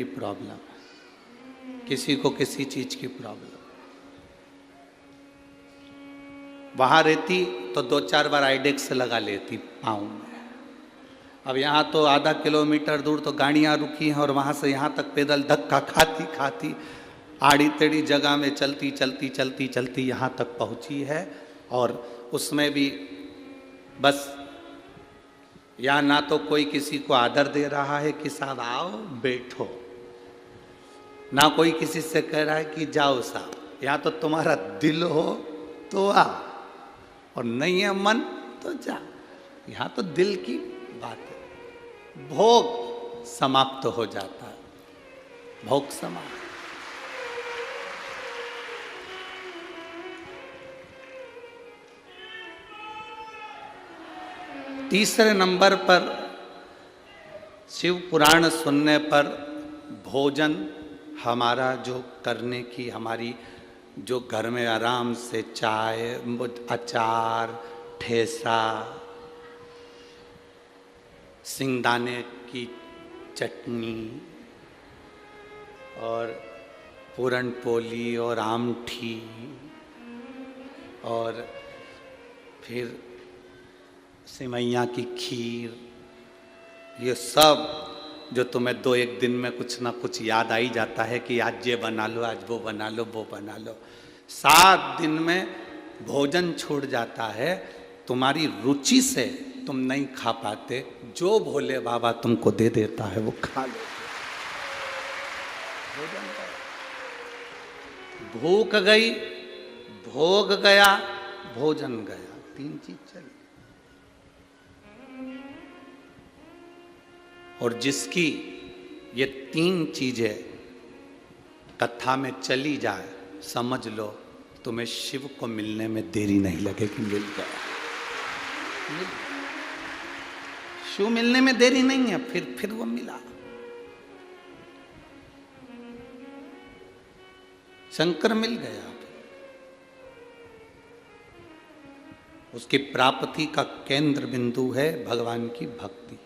की प्रॉब्लम, किसी को किसी चीज की प्रॉब्लम। वहां रहती तो 2-4 बार आइडेक्स लगा लेती पाँव में। अब यहाँ तो आधा किलोमीटर दूर तो गाड़ियाँ रुकी हैं और वहाँ से यहाँ तक पैदल धक्का खाती खाती आड़ी टेढ़ी जगह में चलती चलती चलती चलती यहाँ तक पहुँची है। और उसमें भी बस यहाँ ना तो कोई किसी को आदर दे रहा है कि साहब आओ बैठो, ना कोई किसी से कह रहा है कि जाओ साहब, यहाँ तो तुम्हारा दिल हो तो आ और नहीं है मन तो जा। यहाँ तो दिल की बात है। भोग समाप्त हो जाता है, भोग समाप्त। तीसरे नंबर पर शिव पुराण सुनने पर भोजन हमारा जो करने की, हमारी जो घर में आराम से चाय, अचार, ठेसा, सिंगदाने की चटनी और पूरन पोली और आमठी और फिर सिमैया की खीर, ये सब जो तुम्हें 2-1 दिन में कुछ ना कुछ याद आई जाता है कि आज ये बना लो, आज वो बना लो, वो बना लो। 7 दिन में भोजन छूट जाता है। तुम्हारी रुचि से तुम नहीं खा पाते, जो भोले बाबा तुमको दे देता है वो खा लो। भूख गई, भोग गया, भोजन गया, 3 चीज चली। और जिसकी ये 3 चीजें कथा में चली जाए, समझ लो तुम्हें शिव को मिलने में देरी नहीं लगेगी। मिल गया, शिव मिलने में देरी नहीं है, फिर वो मिला। शंकर मिल गया। उसकी प्राप्ति का केंद्र बिंदु है भगवान की भक्ति।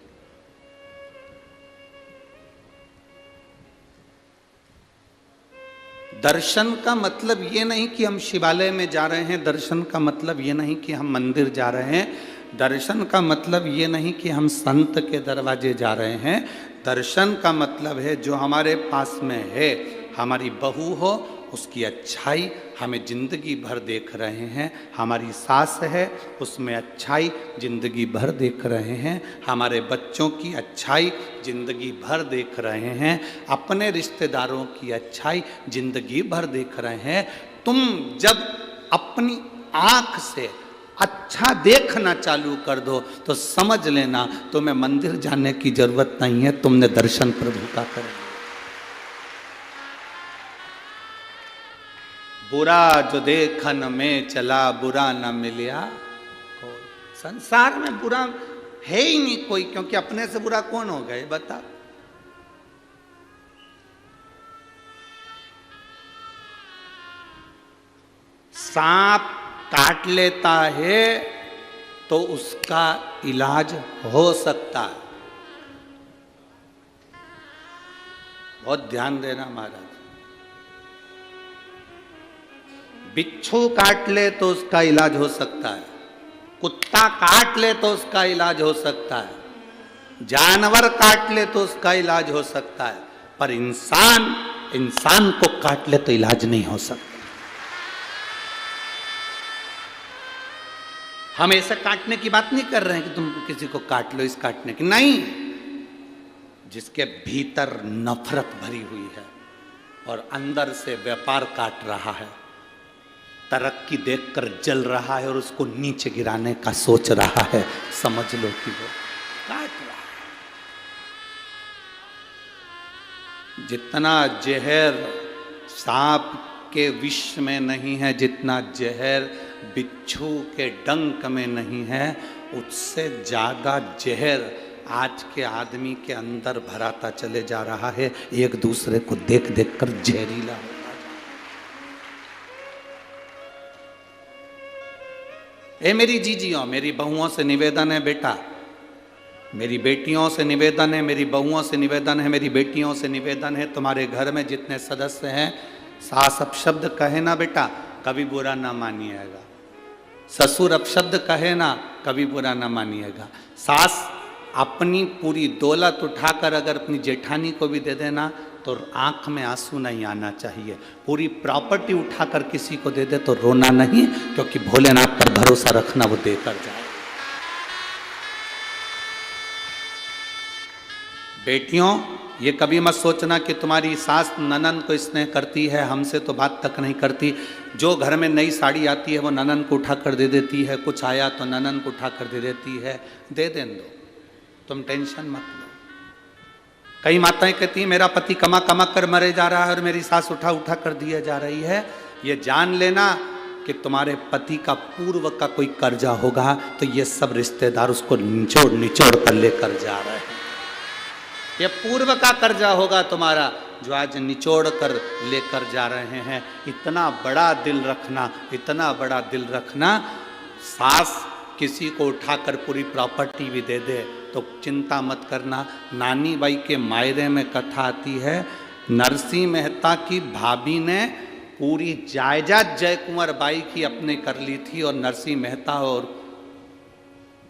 दर्शन का मतलब ये नहीं कि हम शिवालय में जा रहे हैं, दर्शन का मतलब ये नहीं कि हम मंदिर जा रहे हैं, दर्शन का मतलब ये नहीं कि हम संत के दरवाजे जा रहे हैं। दर्शन का मतलब है जो हमारे पास में है, हमारी बहू हो उसकी अच्छाई हमें जिंदगी भर देख रहे हैं, हमारी सास है उसमें अच्छाई जिंदगी भर देख रहे हैं, हमारे बच्चों की अच्छाई जिंदगी भर देख रहे हैं, अपने रिश्तेदारों की अच्छाई जिंदगी भर देख रहे हैं। तुम जब अपनी आंख से अच्छा देखना चालू कर दो तो समझ लेना तुम्हें मंदिर जाने की जरूरत नहीं है, तुमने दर्शन प्रभु का कर लिया। बुरा जो देखन में चला बुरा न मिलिया कोई। संसार में बुरा है ही नहीं कोई, क्योंकि अपने से बुरा कौन हो गए बता। सांप काट लेता है तो उसका इलाज हो सकता है। बहुत ध्यान देना महाराज। बिच्छू काट ले तो उसका इलाज हो सकता है, कुत्ता काट ले तो उसका इलाज हो सकता है, जानवर काट ले तो उसका इलाज हो सकता है, पर इंसान को काट ले तो इलाज नहीं हो सकता। हम ऐसा काटने की बात नहीं कर रहे हैं कि तुम किसी को काट लो इस काटने की, नहीं। जिसके भीतर नफरत भरी हुई है और अंदर से व्यापार काट रहा है, तरक्की देखकर जल रहा है और उसको नीचे गिराने का सोच रहा है, समझ लो कि वो काट रहा है। जितना जहर सांप के विष में नहीं है, जितना जहर बिच्छू के डंक में नहीं है, उससे ज्यादा जहर आज के आदमी के अंदर भराता चले जा रहा है। एक दूसरे को देख देख कर जहरीला होता जा। ए मेरी जीजियों, मेरी बहुओं से निवेदन है बेटा, मेरी बेटियों से निवेदन है, मेरी बहुओं से निवेदन है, मेरी बेटियों से निवेदन है, तुम्हारे घर में जितने सदस्य हैं, सास अपशब्द कहे ना बेटा, कभी बुरा ना मानिएगा। ससुर अपशब्द कहे ना, कभी बुरा ना मानिएगा। सास अपनी पूरी दौलत उठाकर अगर अपनी जेठानी को भी दे देना तो आंख में आंसू नहीं आना चाहिए। पूरी प्रॉपर्टी उठाकर किसी को दे दे तो रोना नहीं, क्योंकि भोलेनाथ पर भरोसा रखना, वो देकर जाए। बेटियों, ये कभी मत सोचना कि तुम्हारी सास ननन को स्नेह करती है, हमसे तो बात तक नहीं करती। जो घर में नई साड़ी आती है वो ननन को उठा कर दे देती है, कुछ आया तो ननन को उठा कर दे देती है। दे दें दो, तुम टेंशन मत लो। कई माताएं कहती हैं मेरा पति कमा कमा कर मरे जा रहा है और मेरी सास उठा उठा कर दिया जा रही है। ये जान लेना कि तुम्हारे पति का पूर्व का कोई कर्जा होगा, तो ये सब रिश्तेदार उसको निचोड़ निचोड़ कर लेकर जा रहे हैं। ये पूर्व का कर्जा होगा तुम्हारा, जो आज निचोड़ कर लेकर जा रहे हैं। इतना बड़ा दिल रखना, इतना बड़ा दिल रखना। सास किसी को उठाकर पूरी प्रॉपर्टी भी दे दे तो चिंता मत करना। नानी बाई के मायरे में कथा आती है, नरसिंह मेहता की भाभी ने पूरी जायदाद जय कुंवर बाई की अपने कर ली थी और नरसिंह मेहता और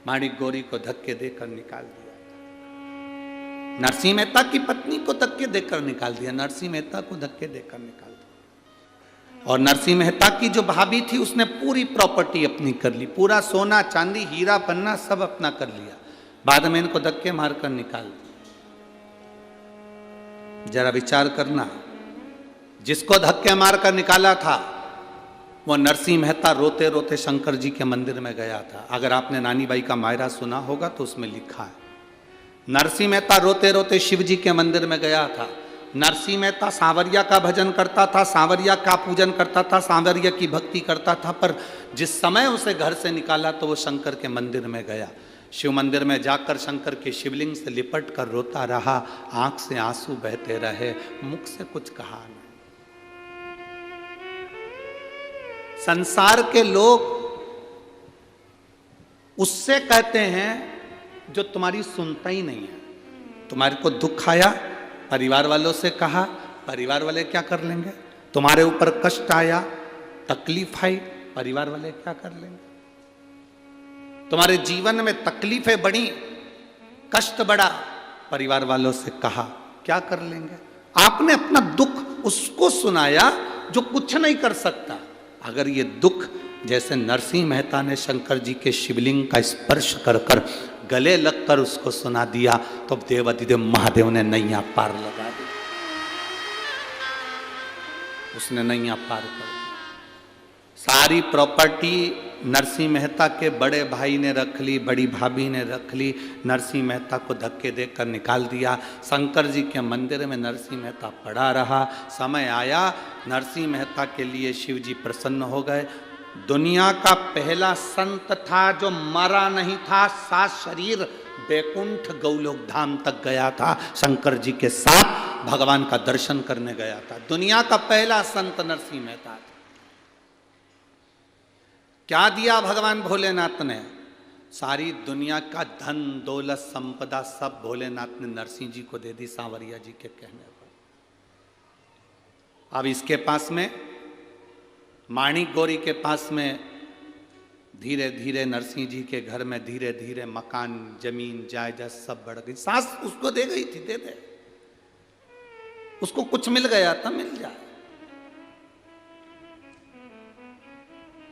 माणिक गौरी को धक्के देकर निकाल दिया। नरसिंह मेहता की पत्नी को धक्के देकर निकाल दिया, नरसिंह मेहता को धक्के देकर निकाल दिया। और नरसिंह मेहता की जो भाभी थी उसने पूरी प्रॉपर्टी अपनी कर ली, पूरा सोना चांदी हीरा पन्ना सब अपना कर लिया, बाद में इनको धक्के मारकर निकाल दिया। जरा विचार करना, जिसको धक्के मारकर निकाला था वो नरसिंह मेहता रोते रोते शंकर जी के मंदिर में गया था। अगर आपने नानी बाई का मायरा सुना होगा तो उसमें लिखा है, नरसिंह मेहता रोते रोते शिव जी के मंदिर में गया था। नरसिंह मेहता सांवरिया का भजन करता था, सांवरिया का पूजन करता था, सांवरिया की भक्ति करता था, पर जिस समय उसे घर से निकाला तो वो शंकर के मंदिर में गया। शिव मंदिर में जाकर शंकर के शिवलिंग से लिपट कर रोता रहा, आंख से आंसू बहते रहे, मुख से कुछ कहा नहीं। संसार के लोग उससे कहते हैं जो तुम्हारी सुनता ही नहीं है। तुम्हारे को दुख आया, परिवार वालों से कहा, परिवार वाले क्या कर लेंगे? तुम्हारे ऊपर कष्ट आया, तकलीफ आई, परिवार वाले क्या कर लेंगे? तुम्हारे जीवन में तकलीफें बढ़ी, कष्ट बढ़ा, परिवार वालों से कहा, क्या कर लेंगे? आपने अपना दुख उसको सुनाया जो कुछ नहीं कर सकता। अगर ये दुख जैसे नरसिंह मेहता ने शंकर जी के शिवलिंग का स्पर्श कर कर गले लगकर उसको सुना दिया तो देवाधिदेव महादेव ने नैया पार लगा दी, उसने नैया पार कर दी। सारी प्रॉपर्टी नरसिंह मेहता के बड़े भाई ने रख ली, बड़ी भाभी ने रख ली, नरसिंह मेहता को धक्के देकर निकाल दिया। शंकर जी के मंदिर में नरसिंह मेहता पड़ा रहा। समय आया, नरसिंह मेहता के लिए शिव जी प्रसन्न हो गए। दुनिया का पहला संत था जो मरा नहीं था, सात शरीर बैकुंठ गौलोक धाम तक गया था, शंकर जी के साथ भगवान का दर्शन करने गया था। दुनिया का पहला संत नरसिंह मेहता था। क्या दिया भगवान भोलेनाथ ने? सारी दुनिया का धन दौलत संपदा सब भोलेनाथ ने नरसिंह जी को दे दी, सांवरिया जी के कहने पर। अब इसके पास में, माणिक गौरी के पास में, धीरे धीरे नरसिंह जी के घर में धीरे धीरे मकान, जमीन, जायदाद सब बढ़ गई। सास उसको दे गई थी, दे दे, उसको कुछ मिल गया था, मिल जाए।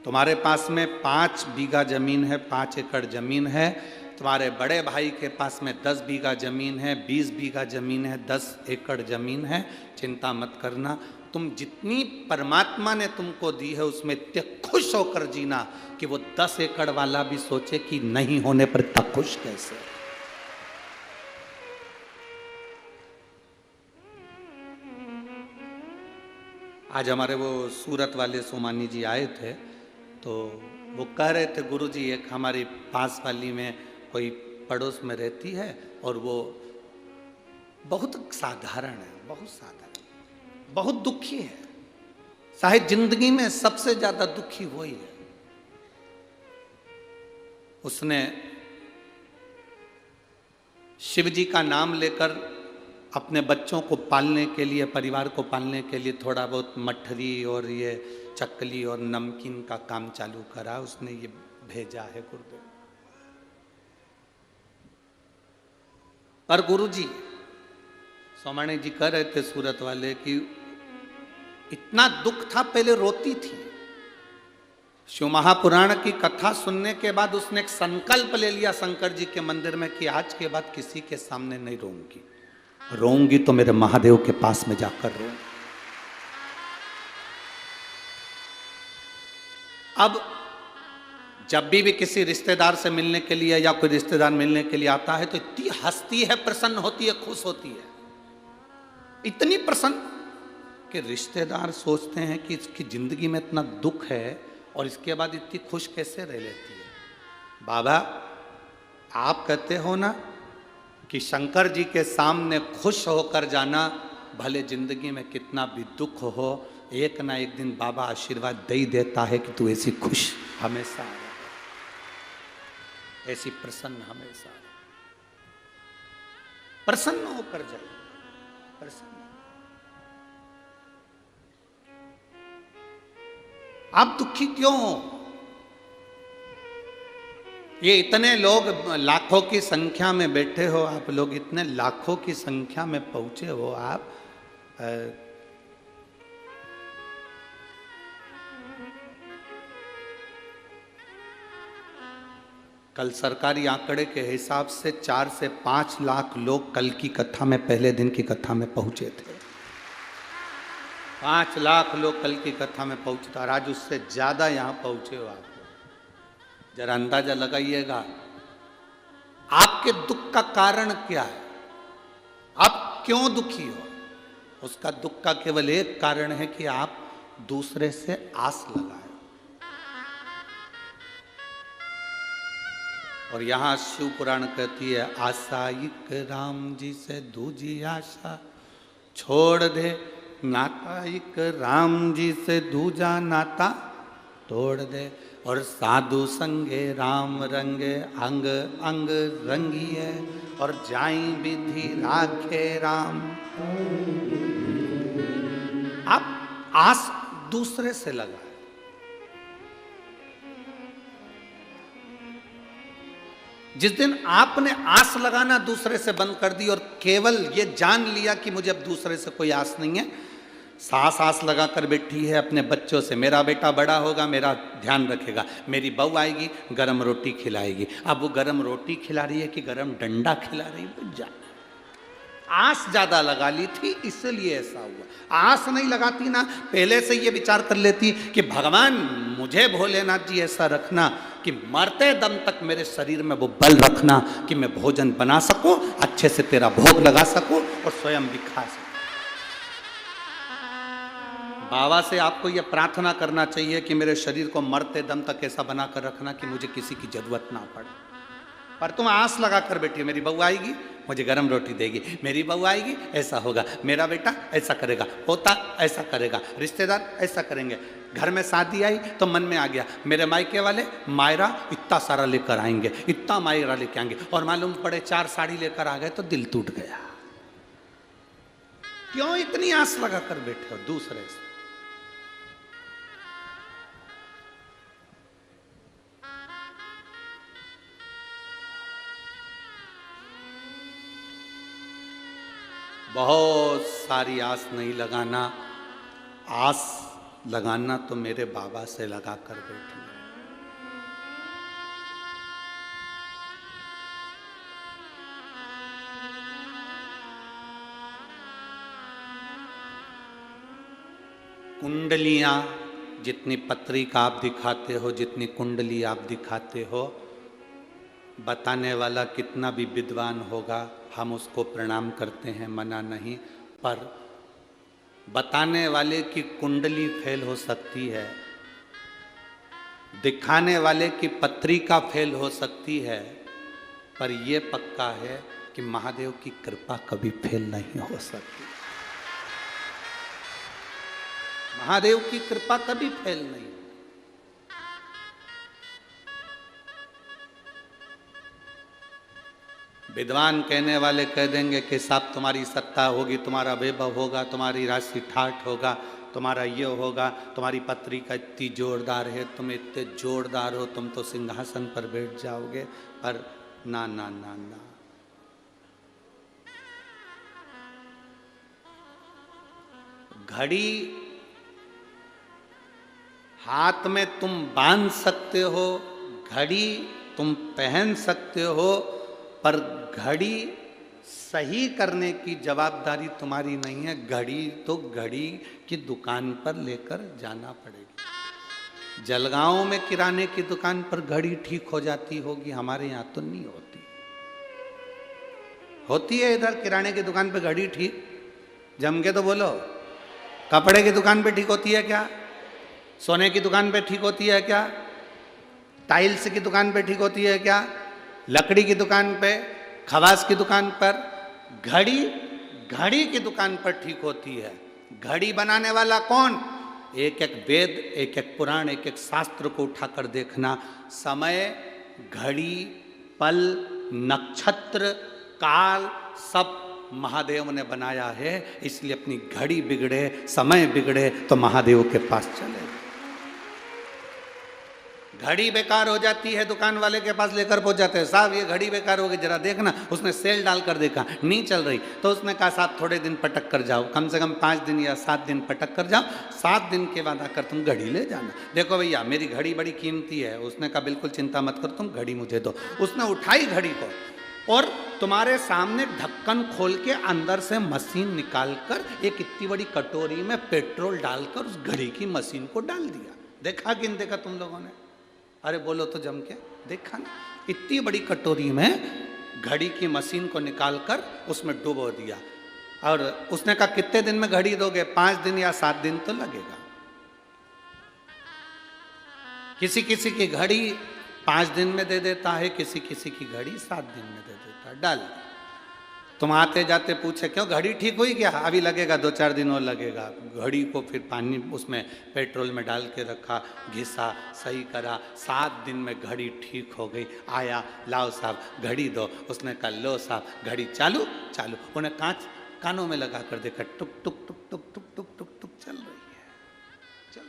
तुम्हारे पास में 5 बीघा जमीन है, 5 एकड़ जमीन है, तुम्हारे बड़े भाई के पास में 10 बीघा जमीन है, 20 बीघा जमीन है, 10 एकड़ जमीन है, चिंता मत करना। तुम जितनी परमात्मा ने तुमको दी है उसमें इतने खुश होकर जीना कि वो 10 एकड़ वाला भी सोचे कि नहीं होने पर इतना खुश कैसे। आज हमारे वो सूरत वाले सोमानी जी आए थे, तो वो कह रहे थे गुरुजी एक हमारी पास वाली में कोई पड़ोस में रहती है और वो बहुत साधारण है, बहुत साधारण, बहुत दुखी है, शायद जिंदगी में सबसे ज्यादा दुखी वही है। उसने शिव जी का नाम लेकर अपने बच्चों को पालने के लिए, परिवार को पालने के लिए थोड़ा बहुत मठरी और ये चकली और नमकीन का काम चालू करा, उसने ये भेजा है गुरुदेव। पर गुरुजी सोमाणी जी कह रहे थे सूरत वाले कि इतना दुख था, पहले रोती थी। शिव महापुराण की कथा सुनने के बाद उसने एक संकल्प ले लिया शंकर जी के मंदिर में कि आज के बाद किसी के सामने नहीं रोऊंगी, रोऊंगी तो मेरे महादेव के पास में जाकर रोऊंगी। अब जब भी किसी रिश्तेदार से मिलने के लिए या कोई रिश्तेदार मिलने के लिए आता है तो इतनी हंसती है, प्रसन्न होती है, खुश होती है, इतनी प्रसन्न कि रिश्तेदार सोचते हैं कि इसकी जिंदगी में इतना दुख है और इसके बाद इतनी खुश कैसे रह लेती है। बाबा आप कहते हो ना कि शंकर जी के सामने खुश होकर जाना, भले जिंदगी में कितना भी दुख हो, एक ना एक दिन बाबा आशीर्वाद दे ही देता है कि तू ऐसी खुश हमेशा रहे, ऐसी प्रसन्न हमेशा रहे, प्रसन्न होकर जाए, प्रसन्न। आप दुखी क्यों हो? ये इतने लोग लाखों की संख्या में बैठे हो, आप लोग इतने लाखों की संख्या में पहुंचे हो, आप कल सरकारी आंकड़े के हिसाब से 4 से 5 लाख लोग कल की कथा में, पहले दिन की कथा में पहुंचे थे। 5 लाख लोग कल की कथा में पहुंचे थे और आज उससे ज्यादा यहां पहुंचे हो आप। जरा अंदाजा लगाइएगा आपके दुख का कारण क्या है, आप क्यों दुखी हो। उसका दुख का केवल एक कारण है कि आप दूसरे से आस लगाए। और यहां शिव पुराण कहती है, आशाइक राम जी से दूजी आशा छोड़ दे, नाताइक राम जी से दूजा नाता तोड़ दे, और साधु संगे राम रंगे अंग अंग रंगिए, और जाई विधि राखे राम। आप आस दूसरे से लगाए। जिस दिन आपने आस लगाना दूसरे से बंद कर दी और केवल ये जान लिया कि मुझे अब दूसरे से कोई आस नहीं है, सास आस लगाकर बैठी है अपने बच्चों से, मेरा बेटा बड़ा होगा, मेरा ध्यान रखेगा, मेरी बहू आएगी गरम रोटी खिलाएगी। अब वो गरम रोटी खिला रही है कि गरम डंडा खिला रही है, आस ज्यादा लगा ली थी इसलिए ऐसा हुआ। आस नहीं लगाती ना, पहले से ये विचार कर लेती कि भगवान मुझे भोलेनाथ जी ऐसा रखना कि मरते दम तक मेरे शरीर में वो बल रखना कि मैं भोजन बना सकूं, अच्छे से तेरा भोग लगा सकूं और स्वयं भी खा सकूं। बाबा से आपको यह प्रार्थना करना चाहिए कि मेरे शरीर को मरते दम तक ऐसा बना कर रखना कि मुझे किसी की जरूरत ना पड़े। पर तुम आस लगा कर बैठी हो, मेरी बहू आएगी मुझे गरम रोटी देगी, मेरी बहू आएगी ऐसा होगा, मेरा बेटा ऐसा करेगा, पोता ऐसा करेगा, रिश्तेदार ऐसा करेंगे। घर में शादी आई तो मन में आ गया मेरे मायके वाले मायरा इतना सारा लेकर आएंगे, इतना मायरा लेके आएंगे, और मालूम पड़े 4 साड़ी लेकर आ गए तो दिल टूट गया। क्यों इतनी आस लगा कर बैठे हो दूसरे से? बहुत सारी आस नहीं लगाना, आस लगाना तो मेरे बाबा से लगा कर बैठी। कुंडलियां जितनी पत्रिका आप दिखाते हो, जितनी कुंडली आप दिखाते हो, बताने वाला कितना भी विद्वान होगा हम उसको प्रणाम करते हैं, मना नहीं, पर बताने वाले की कुंडली फेल हो सकती है, दिखाने वाले की पत्रिका फेल हो सकती है, पर यह पक्का है कि महादेव की कृपा कभी फेल नहीं हो सकती। महादेव की कृपा कभी फेल नहीं। विद्वान कहने वाले कह देंगे कि साहब तुम्हारी सत्ता होगी, तुम्हारा वैभव होगा, तुम्हारी राशि ठाठ होगा, तुम्हारा ये होगा, तुम्हारी पत्रिका इतनी जोरदार है, तुम इतने जोरदार हो, तुम तो सिंहासन पर बैठ जाओगे। पर ना ना ना ना, घड़ी हाथ में तुम बांध सकते हो, घड़ी तुम पहन सकते हो, पर घड़ी सही करने की जवाबदारी तुम्हारी नहीं है। घड़ी तो घड़ी की दुकान पर लेकर जाना पड़ेगी। जलगांव में किराने की दुकान पर घड़ी ठीक हो जाती होगी, हमारे यहाँ तो नहीं होती। होती है इधर किराने की दुकान पे घड़ी ठीक? जम के तो बोलो। कपड़े की दुकान पे ठीक होती है क्या? सोने की दुकान पे ठीक होती है क्या? टाइल्स की दुकान पे ठीक होती है क्या? लकड़ी की दुकान पे, खवास की दुकान पर? घड़ी घड़ी की दुकान पर ठीक होती है। घड़ी बनाने वाला कौन? एक एक वेद, एक एक पुराण, एक एक शास्त्र को उठाकर देखना। समय, घड़ी, पल, नक्षत्र, काल सब महादेव ने बनाया है। इसलिए अपनी घड़ी बिगड़े, समय बिगड़े तो महादेव के पास चले। घड़ी बेकार हो जाती है, दुकान वाले के पास लेकर पहुंच जाते हैं, साहब ये घड़ी बेकार हो गई, जरा देखना। उसने सेल डाल कर देखा, नहीं चल रही, तो उसने कहा साहब थोड़े दिन पटक कर जाओ, कम से कम 5 दिन या 7 दिन पटक कर जाओ, 7 दिन के बाद आकर तुम घड़ी ले जाना। देखो भैया मेरी घड़ी बड़ी कीमती है। उसने कहा बिल्कुल चिंता मत करो, तुम घड़ी मुझे दो। उसने उठाई घड़ी को और तुम्हारे सामने ढक्कन खोल के अंदर से मशीन निकाल कर एक इतनी बड़ी कटोरी में पेट्रोल डालकर उस घड़ी की मशीन को डाल दिया। देखा कि नहीं देखा तुम लोगों ने? अरे बोलो तो जम के, देखा ना? इतनी बड़ी कटोरी में घड़ी की मशीन को निकाल कर उसमें डुबो दिया। और उसने कहा कितने दिन में घड़ी दोगे? 5 दिन या 7 दिन तो लगेगा। किसी किसी की घड़ी 5 दिन में दे देता है, किसी किसी की घड़ी 7 दिन में दे देता है। डाल तुम आते जाते पूछे क्यों घड़ी ठीक हुई क्या? अभी लगेगा 2-4 दिन और लगेगा। घड़ी को फिर पानी उसमें पेट्रोल में डाल के रखा, घिसा, सही करा, 7 दिन में घड़ी ठीक हो गई। आया, लाओ साहब घड़ी दो। उसने कहा लो साहब घड़ी चालू चालू। उन्हें कानों में लगा कर देखा, टुक टुक टुक टुक टुक टुक टुक टुक चल रही है, चल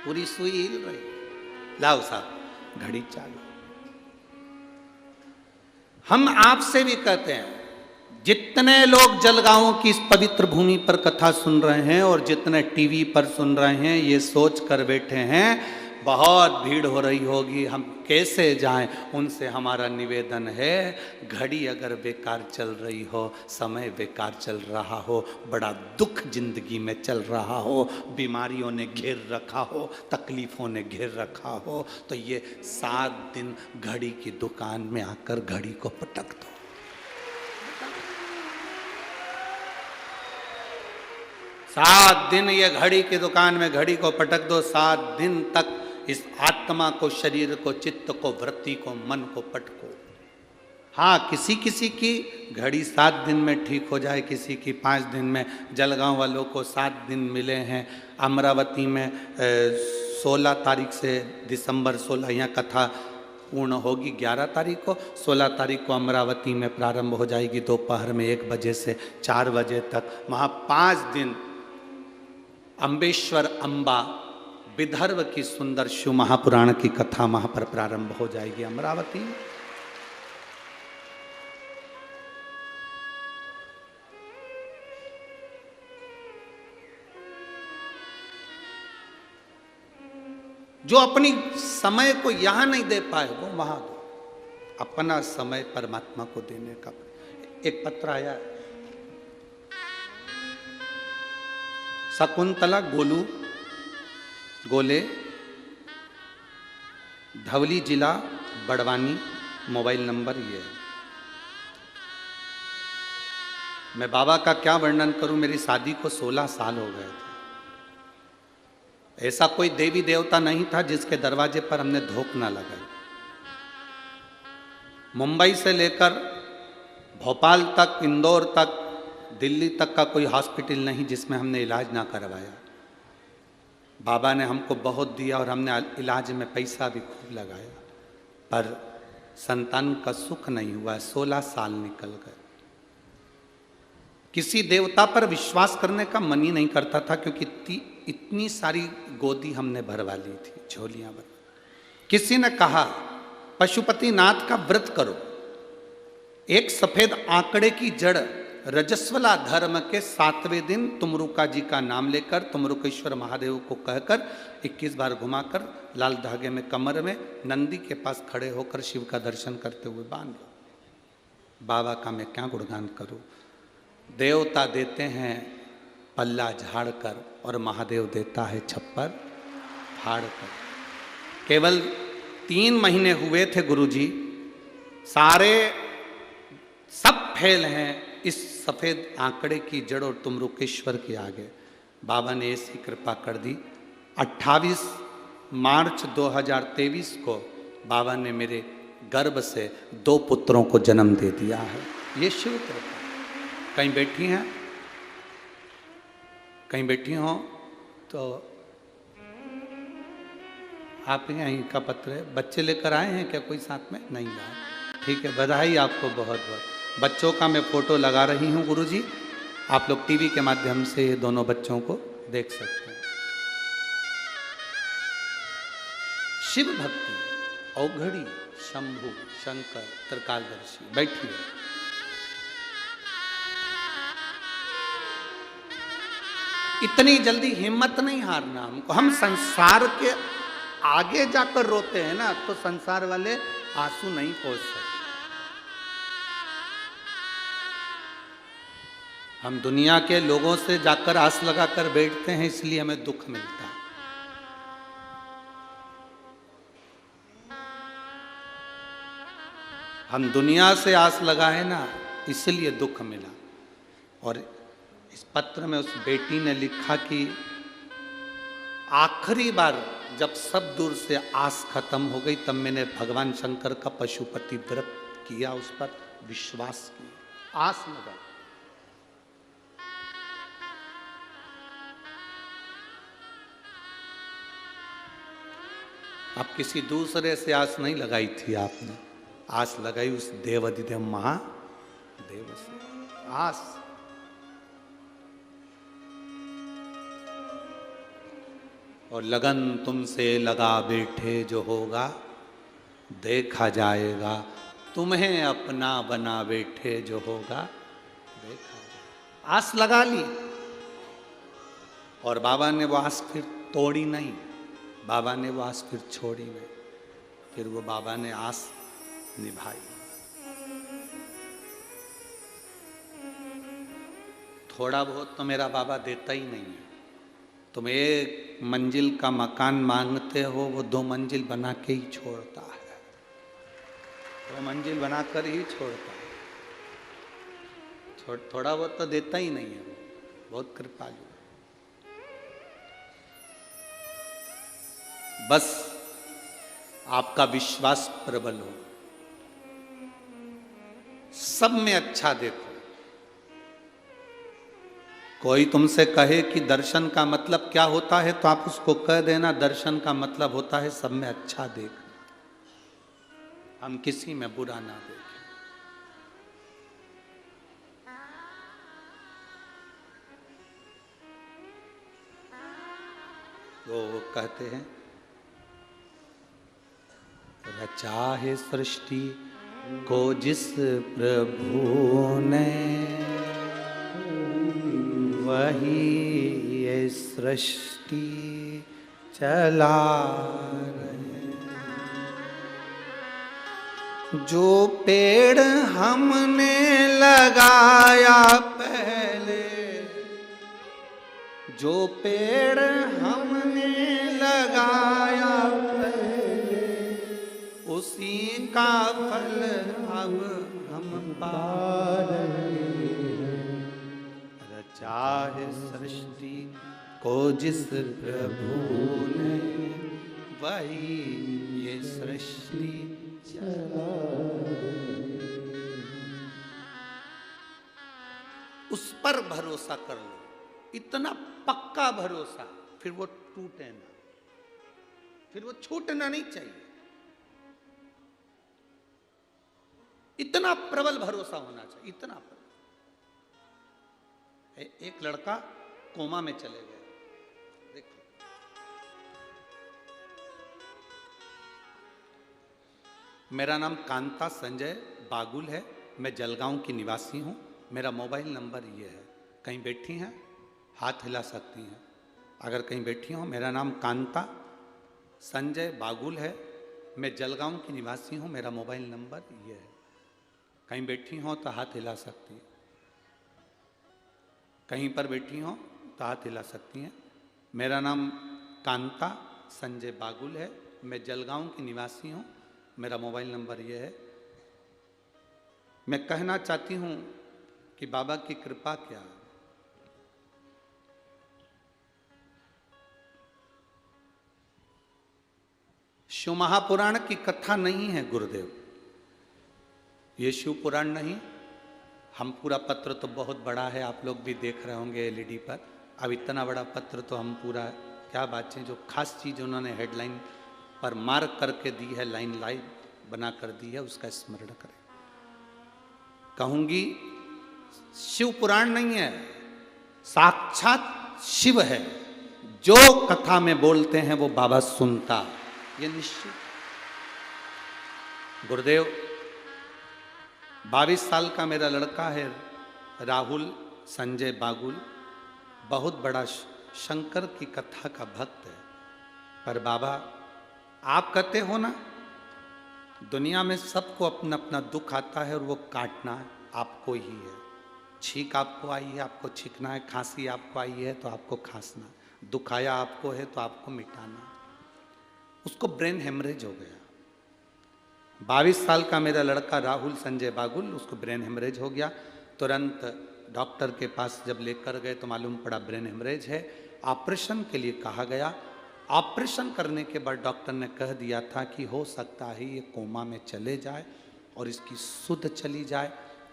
पूरी सुई हिल रही है। लाओ साहब घड़ी चालू। हम आपसे भी कहते हैं, जितने लोग जलगांव की इस पवित्र भूमि पर कथा सुन रहे हैं और जितने टीवी पर सुन रहे हैं, ये सोच कर बैठे हैं बहुत भीड़ हो रही होगी, हम कैसे जाएं। उनसे हमारा निवेदन है, घड़ी अगर बेकार चल रही हो, समय बेकार चल रहा हो, बड़ा दुख जिंदगी में चल रहा हो, बीमारियों ने घेर रखा हो, तकलीफों ने घेर रखा हो, तो ये 7 दिन घड़ी की दुकान में आकर घड़ी को पटक दो। 7 दिन ये घड़ी की दुकान में घड़ी को पटक दो। 7 दिन तक इस आत्मा को, शरीर को, चित्त को, वृत्ति को, मन को पटको। हाँ, किसी किसी की घड़ी 7 दिन में ठीक हो जाए, किसी की 5 दिन में। जलगांव वालों को 7 दिन मिले हैं। अमरावती में 16 तारीख से दिसंबर 16 यहाँ कथा पूर्ण होगी। 11 तारीख को, 16 तारीख को अमरावती में प्रारंभ हो जाएगी दोपहर में 1 बजे से 4 बजे तक। वहाँ 5 दिन अम्बेश्वर अम्बा विदर्भ की सुंदर शिव महापुराण की कथा वहाँ पर प्रारंभ हो जाएगी अमरावती में। जो अपनी समय को यहां नहीं दे पाए वो वहां दो। अपना समय परमात्मा को देने का। एक पत्र आया, शकुंतला गोले, धवली जिला बड़वानी, मोबाइल नंबर ये है। मैं बाबा का क्या वर्णन करूं, मेरी शादी को 16 साल हो गए थे। ऐसा कोई देवी देवता नहीं था जिसके दरवाजे पर हमने धोख ना लगाई। मुंबई से लेकर भोपाल तक, इंदौर तक, दिल्ली तक का कोई हॉस्पिटल नहीं जिसमें हमने इलाज ना करवाया। बाबा ने हमको बहुत दिया और हमने इलाज में पैसा भी खूब लगाया, पर संतान का सुख नहीं हुआ, 16 साल निकल गए। किसी देवता पर विश्वास करने का मन ही नहीं करता था, क्योंकि इतनी सारी गोदी हमने भरवा ली थी, झोलियां भर। किसी ने कहा पशुपतिनाथ का व्रत करो, एक सफेद आंकड़े की जड़ रजस्वला धर्म के 7वें दिन तुमरुका जी का नाम लेकर तुमरुकेश्वर महादेव को कहकर 21 बार घुमाकर लाल धागे में कमर में नंदी के पास खड़े होकर शिव का दर्शन करते हुए बांध लो। बाबा का मैं क्या गुणगान करूं। देवता देते हैं पल्ला झाड़ कर और महादेव देता है छप्पर फाड़ कर। केवल 3 महीने हुए थे गुरुजी, सारे सब फेल हैं इस सफेद आंकड़े की जड़ और तुमरुकेश्वर के आगे। बाबा ने ऐसी कृपा कर दी। 28 मार्च 2023 को बाबा ने मेरे गर्भ से 2 पुत्रों को जन्म दे दिया है। ये शिव कृपा। कहीं बैठी हैं, कहीं बैठी हो तो आप यहीं का पत्र है। बच्चे लेकर आए हैं क्या कोई साथ में? नहीं लाए, ठीक है, बधाई आपको बहुत बहुत। बच्चों का मैं फोटो लगा रही हूँ गुरुजी, आप लोग टीवी के माध्यम से ये दोनों बच्चों को देख सकते हैं। शिव भक्ति, औघड़ी, शंभु, शंकर, त्रिकालदर्शी। बैठिए। इतनी जल्दी हिम्मत नहीं हारना हमको। हम संसार के आगे जाकर रोते हैं ना, तो संसार वाले आंसू नहीं पहुंच सकते। हम दुनिया के लोगों से जाकर आस लगाकर बैठते हैं, इसलिए हमें दुख मिलता है। हम दुनिया से आस लगाए ना, इसलिए दुख मिला। और इस पत्र में उस बेटी ने लिखा कि आखिरी बार जब सब दूर से आस खत्म हो गई, तब मैंने भगवान शंकर का पशुपति व्रत किया, उस पर विश्वास किया, आस लगा। अब किसी दूसरे से आस नहीं लगाई थी आपने, आस लगाई उस देवाधिदेव महादेव से। आस और लगन तुमसे लगा बैठे जो होगा देखा जाएगा, तुम्हें अपना बना बैठे जो होगा देखा जाएगा। आस लगा ली और बाबा ने वो आस फिर तोड़ी नहीं, बाबा ने वो आस फिर छोड़ी नहीं, फिर वो बाबा ने आस निभाई। थोड़ा बहुत तो मेरा बाबा देता ही नहीं है। तुम 1 मंजिल का मकान मांगते हो, वो 2 मंजिल बना के ही छोड़ता है, 2 मंजिल बनाकर ही छोड़ता है। थोड़ा बहुत तो देता ही नहीं है, बहुत कृपालु। बस आपका विश्वास प्रबल हो, सब में अच्छा देखो। कोई तुमसे कहे कि दर्शन का मतलब क्या होता है, तो आप उसको कह देना दर्शन का मतलब होता है सब में अच्छा देखना, हम किसी में बुरा ना देखें। वो कहते हैं रचा है सृष्टि को जिस प्रभु ने, वही ये सृष्टि चला रहे। जो पेड़ हमने लगाया पहले, जो पेड़ हमने लगाया पहले, उसी का फल अब हम पा रहे हैं। चाहे सृष्टि को जिस प्रभु ने, वही ये सृष्टि चला। उस पर भरोसा कर लो, इतना पक्का भरोसा, फिर वो टूटे ना, फिर वो छूटना नहीं चाहिए। इतना प्रबल भरोसा होना चाहिए, इतना प्रबल। एक लड़का कोमा में चले गए, देखो मेरा नाम कांता संजय बागुल है, मैं जलगांव की निवासी हूं, मेरा मोबाइल नंबर ये है। कहीं बैठी हैं हाथ हिला सकती हैं, अगर कहीं बैठी हो। मेरा नाम कांता संजय बागुल है, मैं जलगांव की निवासी हूं, मेरा मोबाइल नंबर ये है। कहीं बैठी हो तो हाथ हिला सकती हैं, कहीं पर बैठी हो तो हाथ हिला सकती हैं। मेरा नाम कांता संजय बागुल है, मैं जलगांव की निवासी हूं, मेरा मोबाइल नंबर ये है। मैं कहना चाहती हूं कि बाबा की कृपा क्या, शिव महापुराण की कथा नहीं है गुरुदेव, ये शिव पुराण नहीं। हम पूरा पत्र तो बहुत बड़ा है, आप लोग भी देख रहे होंगे एलईडी पर। अब इतना बड़ा पत्र तो हम पूरा, क्या बात है, जो खास चीज़ उन्होंने हेडलाइन पर मार्क करके दी है, लाइन लाइव बना कर दी है, उसका स्मरण करें। कहूंगी शिव पुराण नहीं है, साक्षात शिव है, जो कथा में बोलते हैं वो बाबा सुनता, ये निश्चित। गुरुदेव 22 साल का मेरा लड़का है राहुल संजय बागुल, बहुत बड़ा शंकर की कथा का भक्त है। पर बाबा आप कहते हो ना, दुनिया में सबको अपना अपना दुख आता है और वो काटना आपको ही है। छींक आपको आई है, आपको छींकना है, खांसी आपको आई है तो आपको खांसना, दुख आया आपको है तो आपको मिटाना। उसको ब्रेन हेमरेज हो गया। 22 साल का मेरा लड़का राहुल संजय बागुल, उसको ब्रेन हेमरेज हो गया। तुरंत डॉक्टर के पास जब लेकर गए तो मालूम पड़ा ब्रेन हेमरेज है। ऑपरेशन के लिए कहा गया। ऑपरेशन करने के बाद डॉक्टर ने कह दिया था कि हो सकता है ये कोमा में चले जाए और इसकी सुध चली जाए,